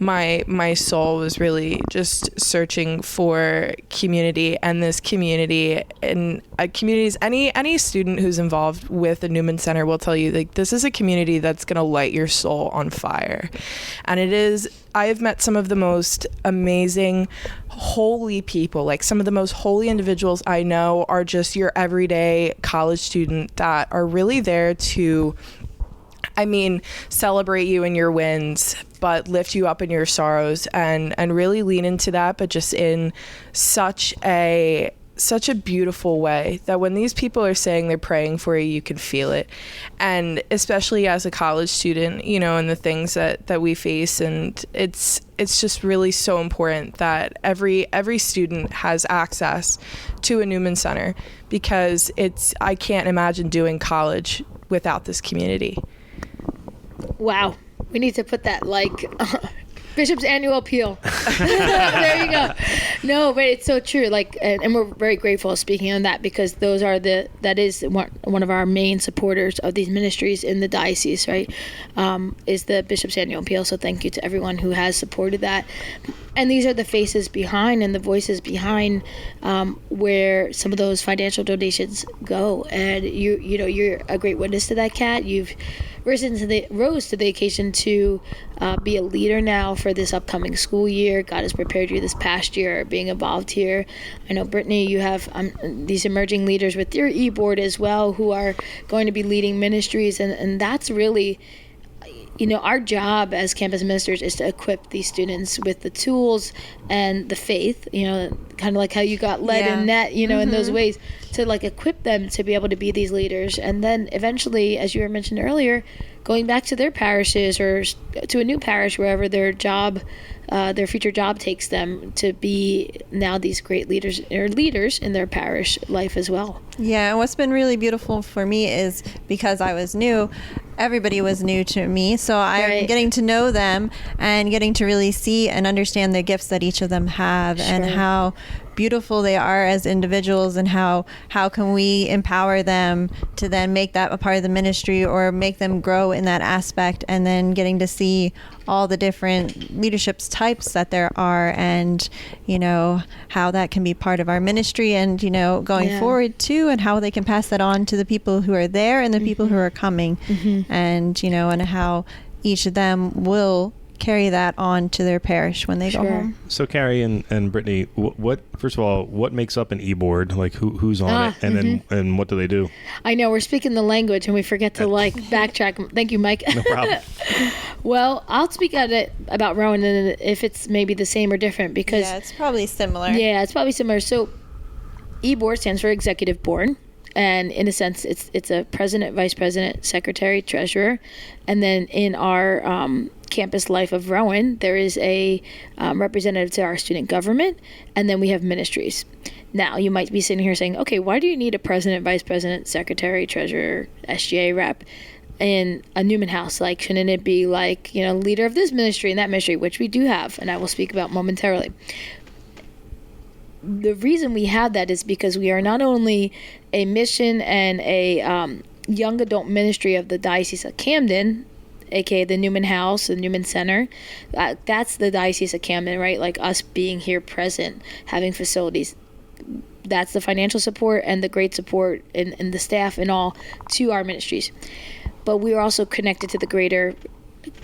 Speaker 5: my soul was really just searching for community, and this community and communities. Any student who's involved with the Newman Center will tell you, like, this is a community that's going to light your soul on fire. And it is. I have met some of the most amazing, holy people. Like, some of the most holy individuals I know are just your everyday college student that are really there to, celebrate you in your wins, but lift you up in your sorrows, and really lean into that, but just in such a such a beautiful way that when these people are saying they're praying for you, you can feel it. And especially as a college student, you know, and the things that we face, and it's just really so important that every student has access to a Newman Center, because I can't imagine doing college without this community.
Speaker 2: Wow. We need to put that Bishop's annual appeal. There you go. No, but it's so true. And we're very grateful speaking on that, because that is one of our main supporters of these ministries in the diocese, right? Is the Bishop's annual appeal. So thank you to everyone who has supported that. And these are the faces behind and the voices behind where some of those financial donations go. And you're a great witness to that, Kat. You've rose to the occasion to be a leader now for this upcoming school year. God has prepared you this past year being involved here. I know, Britany, you have these emerging leaders with your e-board as well who are going to be leading ministries. And that's really, our job as campus ministers is to equip these students with the tools and the faith, kind of like how you got led in that, in those ways, to equip them to be able to be these leaders. And then eventually, as you were mentioned earlier, going back to their parishes or to a new parish, wherever their future job takes them, to be now these great leaders in their parish life as well.
Speaker 4: Yeah, and what's been really beautiful for me is because I was new, everybody was new to me. So I'm getting to know them and getting to really see and understand the gifts that each of them have, and how beautiful they are as individuals, and how can we empower them to then make that a part of the ministry or make them grow in that aspect, and then getting to see all the different leadership types that there are, and how that can be part of our ministry, and going forward too, and how they can pass that on to the people who are there and the people who are coming, and and how each of them will carry that on to their parish when they go home.
Speaker 3: So Kari and Britany, what first of all, what makes up an e-board? Who's on it, and then and what do they do?
Speaker 2: I know we're speaking the language and we forget to backtrack. Thank you, Mike.
Speaker 3: No problem.
Speaker 2: Well, I'll speak about Rowan, and if it's maybe the same or different, because
Speaker 4: it's probably similar.
Speaker 2: Yeah, it's probably similar. So e-board stands for executive board. And in a sense, it's a president, vice president, secretary, treasurer. And then in our campus life of Rowan, there is a representative to our student government, and then we have ministries. Now, you might be sitting here saying, okay, why do you need a president, vice president, secretary, treasurer, SGA rep in a Newman House? Shouldn't it be leader of this ministry and that ministry, which we do have, and I will speak about momentarily. The reason we have that is because we are not only a mission and a young adult ministry of the Diocese of Camden, aka the Newman House, the Newman Center. That's the Diocese of Camden, right? Us being here present, having facilities. That's the financial support and the great support and the staff and all to our ministries. But we are also connected to the greater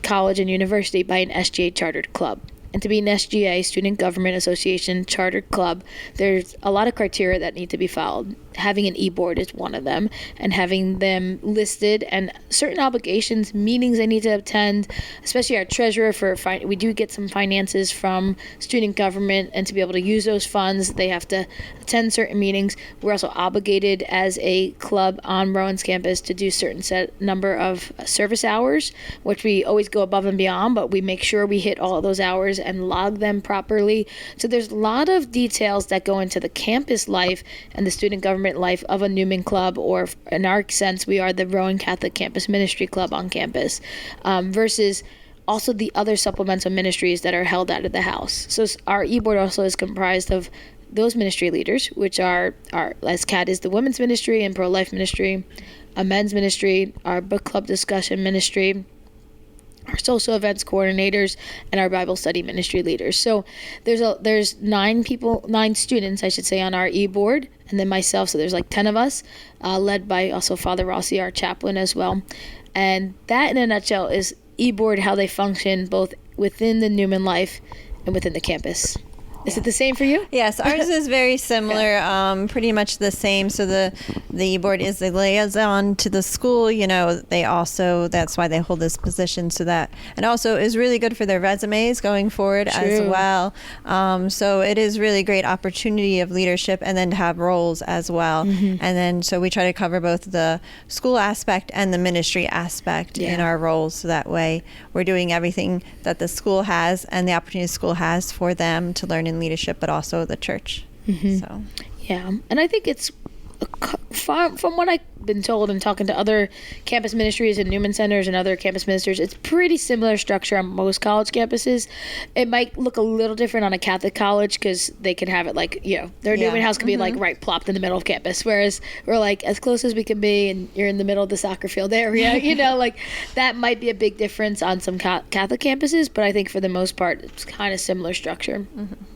Speaker 2: college and university by an SGA chartered club. And to be an SGA, Student Government Association chartered club, there's a lot of criteria that need to be followed. Having an e-board is one of them, and having them listed, and certain obligations, meetings they need to attend, especially our treasurer we do get some finances from student government, and to be able to use those funds, they have to attend certain meetings. We're also obligated as a club on Rowan's campus to do certain set number of service hours, which we always go above and beyond, but we make sure we hit all of those hours and log them properly. So there's a lot of details that go into the campus life and the student government life of a Newman club, or in our sense, we are the Rowan Catholic Campus Ministry Club on campus, versus also the other supplemental ministries that are held out of the house. So our e-board also is comprised of those ministry leaders, which are as Kat is the women's ministry and pro-life ministry, a men's ministry, our book club discussion ministry, our social events coordinators, and our Bible study ministry leaders. So there's 9 students, I should say, on our e-board, and then myself, so there's 10 of us, led by also Father Rossi, our chaplain as well. And that in a nutshell is e-board, how they function both within the Newman life and within the campus. Is it the same for you?
Speaker 4: Yes, ours is very similar, pretty much the same. So the board is the liaison to the school. That's why they hold this position, so that, and also is really good for their resumes going forward as well. So it is really great opportunity of leadership, and then to have roles as well. And then so we try to cover both the school aspect and the ministry aspect in our roles, so that way we're doing everything that the school has and the opportunity the school has for them to learn in leadership, but also the church. So
Speaker 2: and I think it's from what I've been told and talking to other campus ministries and Newman centers and other campus ministers, it's pretty similar structure on most college campuses. It might look a little different on a Catholic college because they can have it like, their Newman House could be like right plopped in the middle of campus, whereas we're like as close as we can be, and you're in the middle of the soccer field area. Like that might be a big difference on some Catholic campuses, but I think for the most part it's kind of similar structure.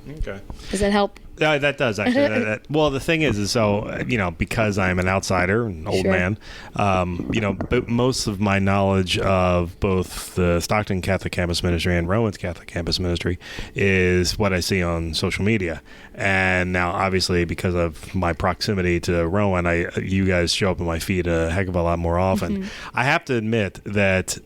Speaker 3: Okay.
Speaker 2: Does that help?
Speaker 3: Yeah, that does actually. Well, the thing is so because I'm an outsider, an old man, but most of my knowledge of both the Stockton Catholic Campus Ministry and Rowan's Catholic Campus Ministry is what I see on social media. And now, obviously, because of my proximity to Rowan, you guys show up in my feed a heck of a lot more often. I have to admit that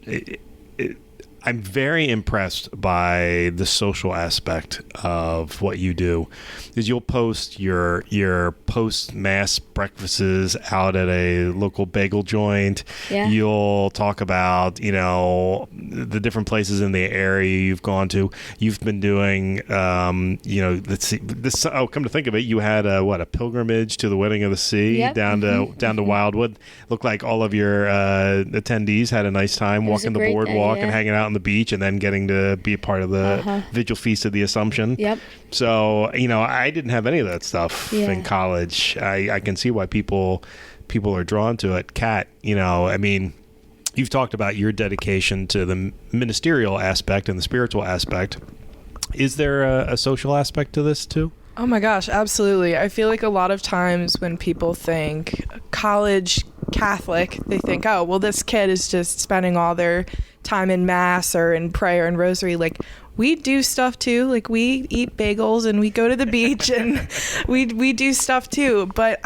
Speaker 3: I'm very impressed by the social aspect of what you do, because you'll post your post-mass breakfasts out at a local bagel joint. Yeah. You'll talk about, the different places in the area you've gone to. You've been doing, let's see, this. Oh, come to think of it, you had a pilgrimage to the Wedding of the Sea down to Wildwood. Looked like all of your attendees had a nice time walking the boardwalk and hanging out on the beach, and then getting to be a part of the Vigil Feast of the Assumption. Yep. So, I didn't have any of that stuff in college. I can see why people are drawn to it. Kat, you've talked about your dedication to the ministerial aspect and the spiritual aspect. Is there a social aspect to this too?
Speaker 5: Oh my gosh, absolutely. I feel like a lot of times when people think college Catholic, they think, oh, well, this kid is just spending all their time in mass or in prayer and rosary. Like, we do stuff too. Like, we eat bagels and we go to the beach and we do stuff too. But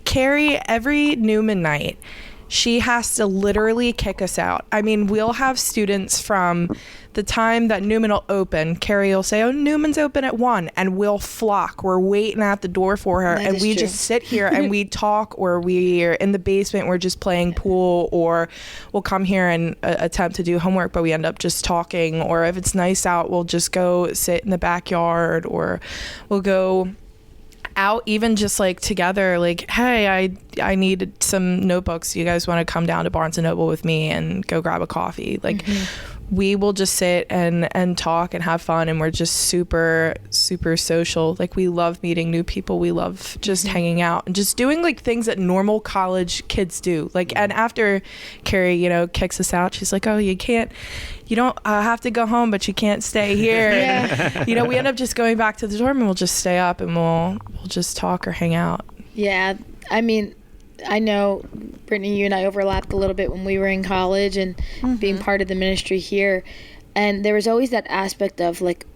Speaker 5: Kari, every Newman night, she has to literally kick us out. We'll have students from the time that Newman will open. Kari will say, oh, Newman's open at 1, and we'll flock. We're waiting at the door for her, and we just sit here and we talk, or we're in the basement, we're just playing pool, or we'll come here and attempt to do homework, but we end up just talking. Or if it's nice out, we'll just go sit in the backyard, or we'll go out even just like together, like, hey, I need some notebooks. You guys want to come down to Barnes & Noble with me and go grab a coffee? Like, we will just sit and talk and have fun, and we're just super, super social. Like, we love meeting new people. We love just hanging out and just doing like things that normal college kids do. Like, and after Kari, kicks us out, she's like, oh, you don't have to go home, but you can't stay here. We end up just going back to the dorm, and we'll just stay up and we'll just talk or hang out. Yeah.
Speaker 2: I know, Britany, you and I overlapped a little bit when we were in college and being part of the ministry here. And there was always that aspect of like,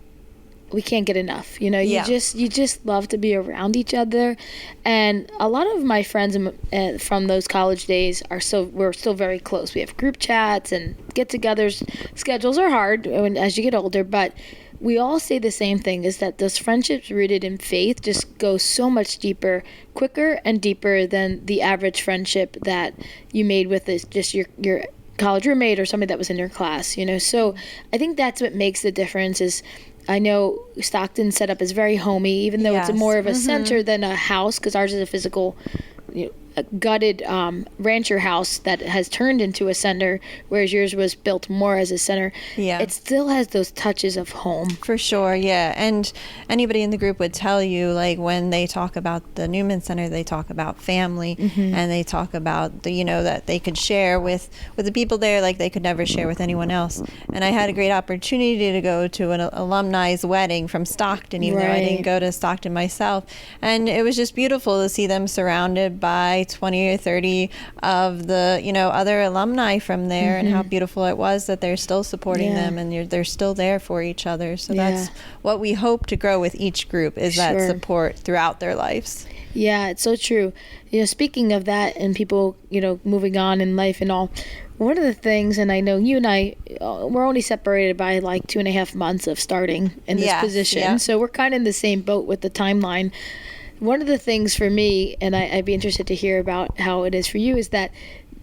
Speaker 2: we can't get enough. You just love to be around each other. And a lot of my friends from those college days we're still very close. We have group chats and get-togethers. Schedules are hard as you get older, but we all say the same thing, is that those friendships rooted in faith just go so much deeper, quicker and deeper than the average friendship that you made with just your college roommate or somebody that was in your class, So I think that's what makes the difference. Is I know Stockton set up is very homey, even though it's more of a center than a house, because ours is a physical, a gutted rancher house that has turned into a center, whereas yours was built more as a center. Yeah, it still has those touches of home.
Speaker 4: For sure, yeah. And anybody in the group would tell you, like, when they talk about the Newman Center, they talk about family, and they talk about that they could share with the people there like they could never share with anyone else. And I had a great opportunity to go to an alumni's wedding from Stockton, even though I didn't go to Stockton myself. And it was just beautiful to see them surrounded by by 20 or 30 of the, other alumni from there, and how beautiful it was that they're still supporting them, and they're still there for each other. So that's what we hope to grow with each group, is that support throughout their lives.
Speaker 2: Yeah, it's so true. Speaking of that and people, moving on in life and all, one of the things, and I know you and I, we're only separated by like 2.5 months of starting in this position. So we're kind of in the same boat with the timeline. One of the things for me, and I'd be interested to hear about how it is for you, is that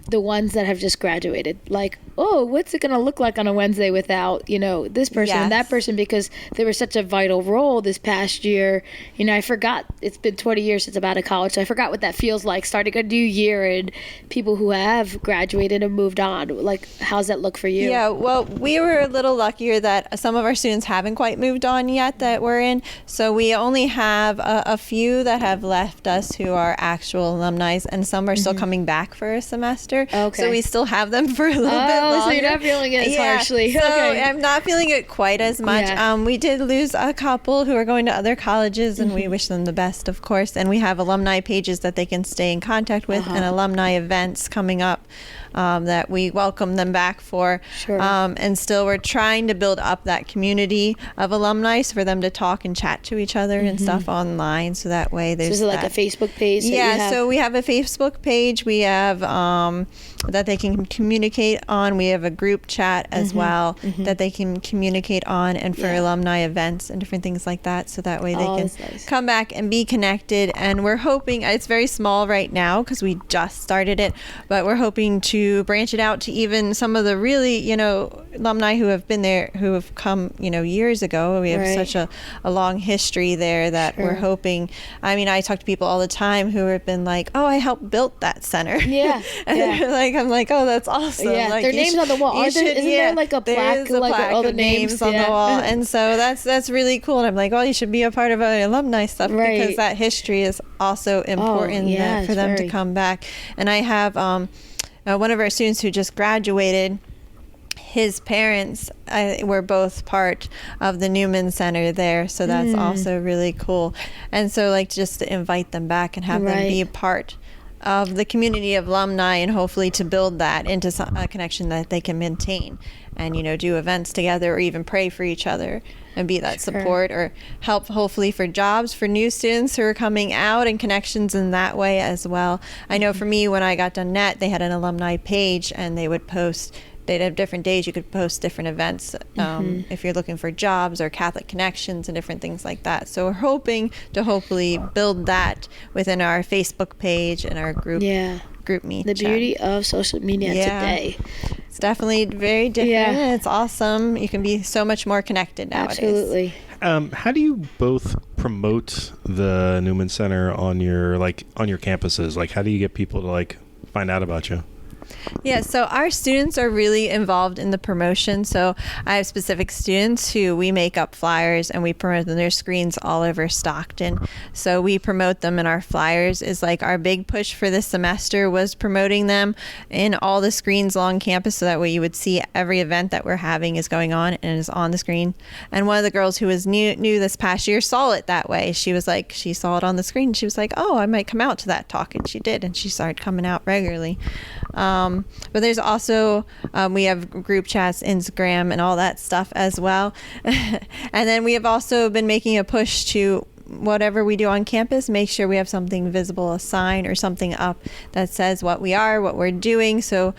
Speaker 2: the ones that have just graduated, like, oh, what's it going to look like on a Wednesday without, this person and that person, because they were such a vital role this past year. I forgot, it's been 20 years since I'm out of college, so I forgot what that feels like, starting a new year and people who have graduated and moved on. Like, how's that look for you?
Speaker 4: Yeah, well, we were a little luckier that some of our students haven't quite moved on yet that we're in. So we only have a few that have left us who are actual alumni, and some are still coming back for a semester.
Speaker 2: Okay.
Speaker 4: So we still have them for a little bit longer.
Speaker 2: So you're not feeling it as harshly.
Speaker 4: So
Speaker 2: okay.
Speaker 4: I'm not feeling it quite as much.
Speaker 2: Yeah.
Speaker 4: We did lose a couple who are going to other colleges, and we wish them the best, of course. And we have alumni pages that they can stay in contact with, and alumni events coming up that we welcome them back for.
Speaker 2: Sure.
Speaker 4: And still we're trying to build up that community of alumni for them to talk and chat to each other and stuff online, so that way there's
Speaker 2: So is it like a Facebook page?
Speaker 4: So we have a Facebook page. We have that they can communicate on. We have a group chat as well that they can communicate on, and for alumni events and different things like that, so that way they can come back and be connected. And we're hoping, it's very small right now because we just started it, but we're hoping to branch it out to even some of the really, alumni who have been there, who have come, years ago. We have such a long history there that we're hoping. I mean, I talk to people all the time who have been like, oh, I helped build that center.
Speaker 2: Yeah.
Speaker 4: And they're like, I'm like, oh, that's awesome.
Speaker 2: Yeah,
Speaker 4: like,
Speaker 2: their names on the wall. Isn't there like a plaque?
Speaker 4: There is a plaque
Speaker 2: all the
Speaker 4: of names on the wall. And so that's really cool. And I'm like, oh, you should be a part of an alumni stuff, because that history is also important for them to come back. And I have one of our students who just graduated, his parents were both part of the Newman Center there, so that's also really cool. And so, like, just to invite them back and have them be a part of the community of alumni, and hopefully to build that into a connection that they can maintain, and do events together, or even pray for each other and be that support, or help hopefully for jobs for new students who are coming out, and connections in that way as well. I know for me, when I got done net, they had an alumni page, and they would post. They'd have different days you could post different events if you're looking for jobs or Catholic connections and different things like that. So we're hoping to hopefully build that within our Facebook page and our group meet.
Speaker 2: The beauty of social media today.
Speaker 4: It's definitely very different. And it's awesome. You can be so much more connected nowadays.
Speaker 2: Absolutely.
Speaker 3: How do you both promote the Newman Center on your campuses? Like, how do you get people to find out about you?
Speaker 4: Yeah, so our students are really involved in the promotion. So I have specific students who we make up flyers and we promote them. There's screens all over Stockton. So we promote them, and our flyers is like our big push for this semester was promoting them in all the screens along campus, so that way you would see every event that we're having is going on and is on the screen. And one of the girls who was new this past year saw it that way. She was like, she saw it on the screen. She was like, oh, I might come out to that talk. And she did. And she started coming out regularly. But there's also, we have group chats, Instagram, and all that stuff as well. And then we have also been making a push to, whatever we do on campus, make sure we have something visible, a sign or something up that says what we are, what we're doing. So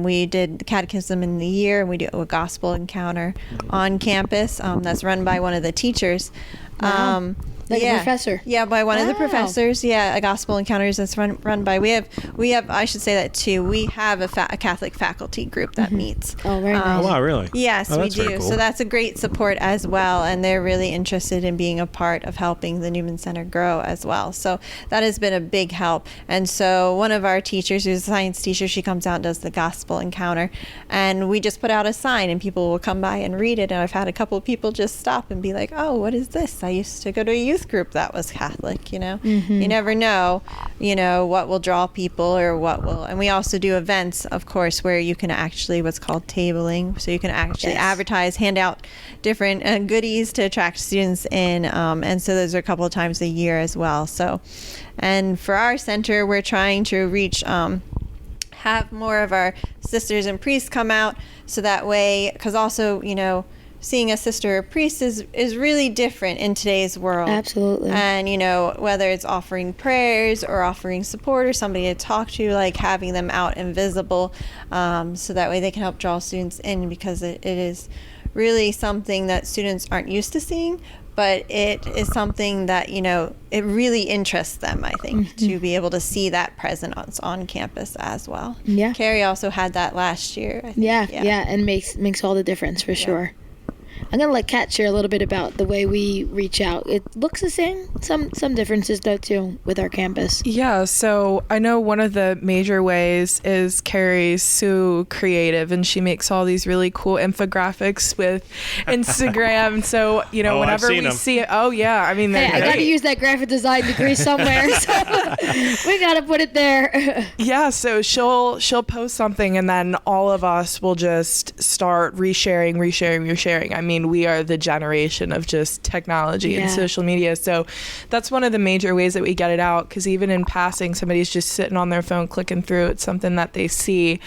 Speaker 4: we did the catechism in the year, and we do a gospel encounter on campus that's run by one of the teachers.
Speaker 2: Wow. Like a professor.
Speaker 4: Yeah, by one of the professors. Yeah, a gospel encounters that's run by. We have. I should say that too. We have a Catholic faculty group that meets.
Speaker 2: Oh, very nice.
Speaker 3: Oh, wow, really?
Speaker 4: Yes, we do.
Speaker 3: Cool.
Speaker 4: So that's a great support as well, and they're really interested in being a part of helping the Newman Center grow as well. So that has been a big help. And so one of our teachers, who's a science teacher, she comes out and does the gospel encounter, and we just put out a sign, and people will come by and read it. And I've had a couple of people just stop and be like, "Oh, what is this? I used to go to a youth youth group that was Catholic, you know. You never know, you know, what will draw people or what will. And we also do events, of course, where you can actually, what's called tabling. So you can actually advertise, hand out different goodies to attract students in. And so those are a couple of times a year as well. So, and for our center, we're trying to reach, have more of our sisters and priests come out, so that way, because also, you know, seeing a sister or priest is really different in today's world.
Speaker 2: Absolutely.
Speaker 4: And, you know, whether it's offering prayers or offering support or somebody to talk to, like having them out and visible, so that way they can help draw students in, because it is really something that students aren't used to seeing, but it is something that, you know, it really interests them, I think, to be able to see that presence on campus as well.
Speaker 2: Yeah.
Speaker 4: Kari also had that last year, I think.
Speaker 2: Yeah, and makes all the difference for sure. I'm going to let Kat share a little bit about the way we reach out. It looks the same. Some differences, though, too, with our campus.
Speaker 5: Yeah, so I know one of the major ways is Kari's so creative, and she makes all these really cool infographics with Instagram. So, you know, whenever we see it, I mean,
Speaker 2: hey, I got to use that graphic design degree somewhere, so we got to put it there.
Speaker 5: Yeah, so she'll post something, and then all of us will just start resharing. I mean, we are the generation of just technology and social media. So that's one of the major ways that we get it out, because even in passing, somebody's just sitting on their phone clicking through. It's something that they see.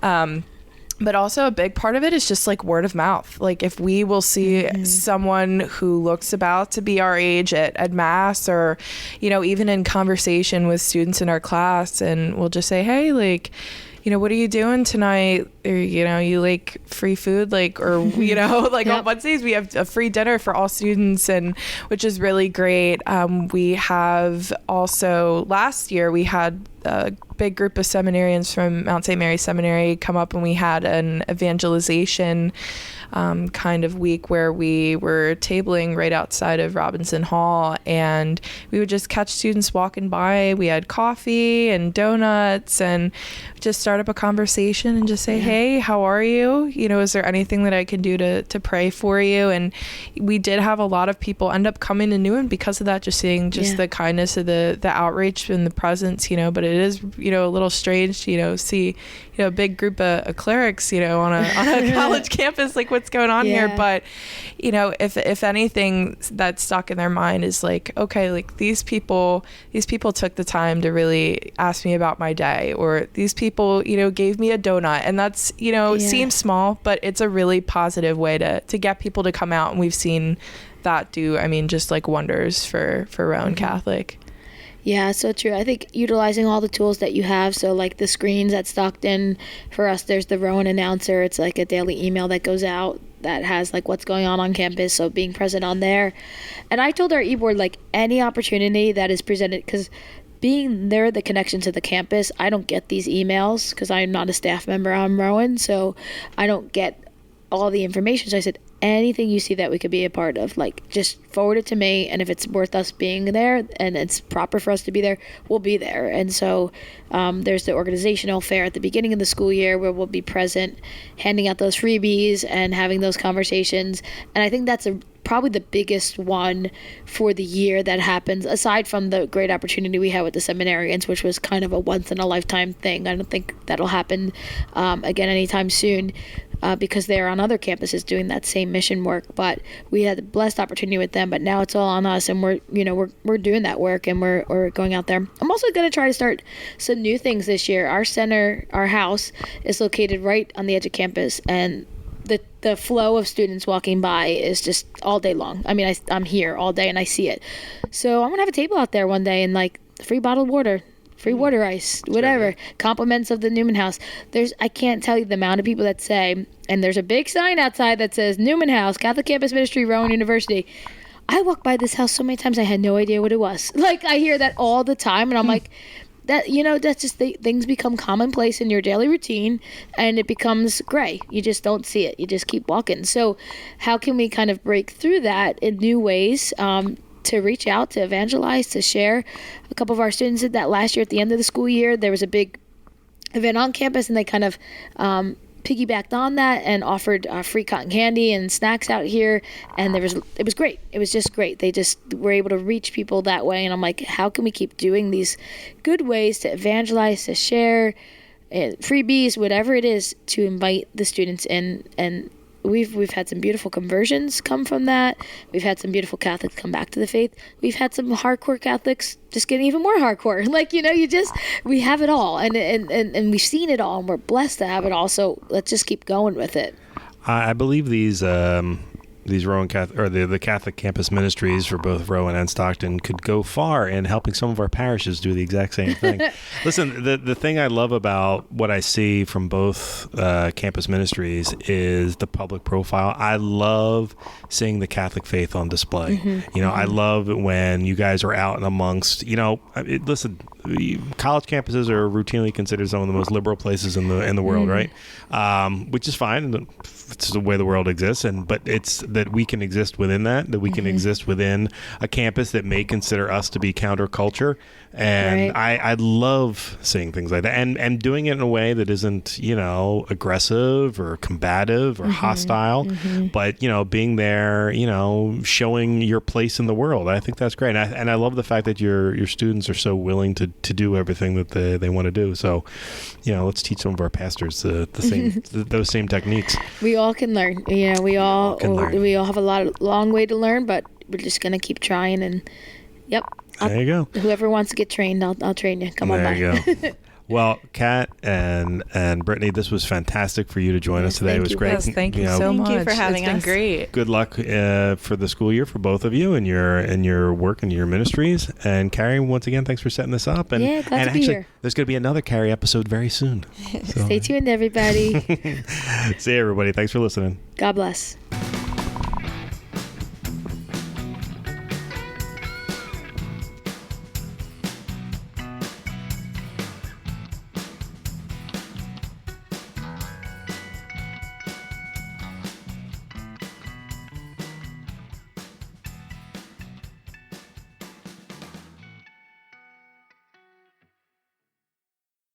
Speaker 5: But also a big part of it is just like word of mouth. Like if we will see someone who looks about to be our age at Mass, or, you know, even in conversation with students in our class, and we'll just say, hey, like, you know, what are you doing tonight? Or, you know, you like free food, like, or, you know, like on Wednesdays we have a free dinner for all students, and which is really great. We have also, last year we had a big group of seminarians from Mount St. Mary's Seminary come up, and we had an evangelization kind of week where we were tabling right outside of Robinson Hall, and we would just catch students walking by. We had coffee and donuts, and just start up a conversation and just say, hey, how are you? You know, is there anything that I can do to pray for you? And we did have a lot of people end up coming to Newman because of that, just seeing just the kindness of the outreach and the presence, you know. But it is, you know, a little strange to, you know, see, you know, a big group of clerics, you know, on a college campus, like what's going on here. But, you know, if anything that's stuck in their mind is like, okay, like these people took the time to really ask me about my day, or these people, you know, gave me a donut. And that's, you know, seems small, but it's a really positive way to get people to come out. And we've seen that do, I mean, just like wonders for Rowan Catholic.
Speaker 2: Yeah, so true. I think utilizing all the tools that you have, so like the screens at Stockton, for us there's the Rowan announcer. It's like a daily email that goes out that has like what's going on campus, so being present on there. And I told our e-board, like any opportunity that is presented, because being there, the connection to the campus, I don't get these emails because I'm not a staff member on Rowan, so I don't get all the information. So I said, anything you see that we could be a part of, like just forward it to me, and if it's worth us being there and it's proper for us to be there, we'll be there. And so there's the organizational fair at the beginning of the school year where we'll be present, handing out those freebies and having those conversations. And I think that's probably the biggest one for the year that happens, aside from the great opportunity we had with the seminarians, which was kind of a once in a lifetime thing. I don't think that'll happen again anytime soon. Because they're on other campuses doing that same mission work. But we had the blessed opportunity with them, but now it's all on us, and we're doing that work, and we're going out there. I'm also going to try to start some new things this year. Our center, our house, is located right on the edge of campus, and the flow of students walking by is just all day long. I mean, I'm here all day and I see it. So I'm going to have a table out there one day, and like free bottled water, free water ice, whatever, compliments of the Newman House. I can't tell you the amount of people that say, and there's a big sign outside that says Newman House, Catholic Campus Ministry, Rowan University. I walked by this house so many times I had no idea what it was. Like, I hear that all the time, and I'm like, that, you know, that's just things become commonplace in your daily routine, and it becomes gray. You just don't see it. You just keep walking. So how can we kind of break through that in new ways, to reach out, to evangelize, to share? A couple of our students did that last year at the end of the school year. There was a big event on campus, and they kind of piggybacked on that and offered free cotton candy and snacks out here, and it was great. It was just great. They just were able to reach people that way, and I'm like, how can we keep doing these good ways to evangelize, to share freebies, whatever it is, to invite the students in. And we've had some beautiful conversions come from that. We've had some beautiful Catholics come back to the faith. We've had some hardcore Catholics just getting even more hardcore. Like, we have it all, and we've seen it all, and we're blessed to have it all. So let's just keep going with it.
Speaker 3: I believe these Rowan Catholic, or the Catholic campus ministries for both Rowan and Stockton, could go far in helping some of our parishes do the exact same thing. Listen, the thing I love about what I see from both campus ministries is the public profile. I love seeing the Catholic faith on display. Mm-hmm. I love when you guys are out and amongst, listen, college campuses are routinely considered some of the most liberal places in the world, right? Which is fine. It's the way the world exists, but it's that we can exist within that we can exist within a campus that may consider us to be counterculture. And right. I love seeing things like that and doing it in a way that isn't, aggressive or combative or hostile, but, being there, showing your place in the world. I think that's great. And I love the fact that your students are so willing to do everything that they want to do. So, let's teach some of our pastors those same techniques.
Speaker 2: We all can learn. We all have a long way to learn, but we're just going to keep trying. And
Speaker 3: there you go.
Speaker 2: Whoever wants to get trained, I'll train you. Come on by.
Speaker 3: There you go. Well, Kat and Britany, this was fantastic for you to join us today. It was great.
Speaker 5: Yes, thank you so much.
Speaker 4: Thank you for having us.
Speaker 5: It's been great.
Speaker 3: Good luck for the school year for both of you and your work and your ministries. And Kari, once again, thanks for setting this up. And,
Speaker 2: glad to be here.
Speaker 3: There's going to be another Kari episode very soon.
Speaker 2: So. Stay tuned, everybody.
Speaker 3: See you, everybody. Thanks for listening.
Speaker 2: God bless.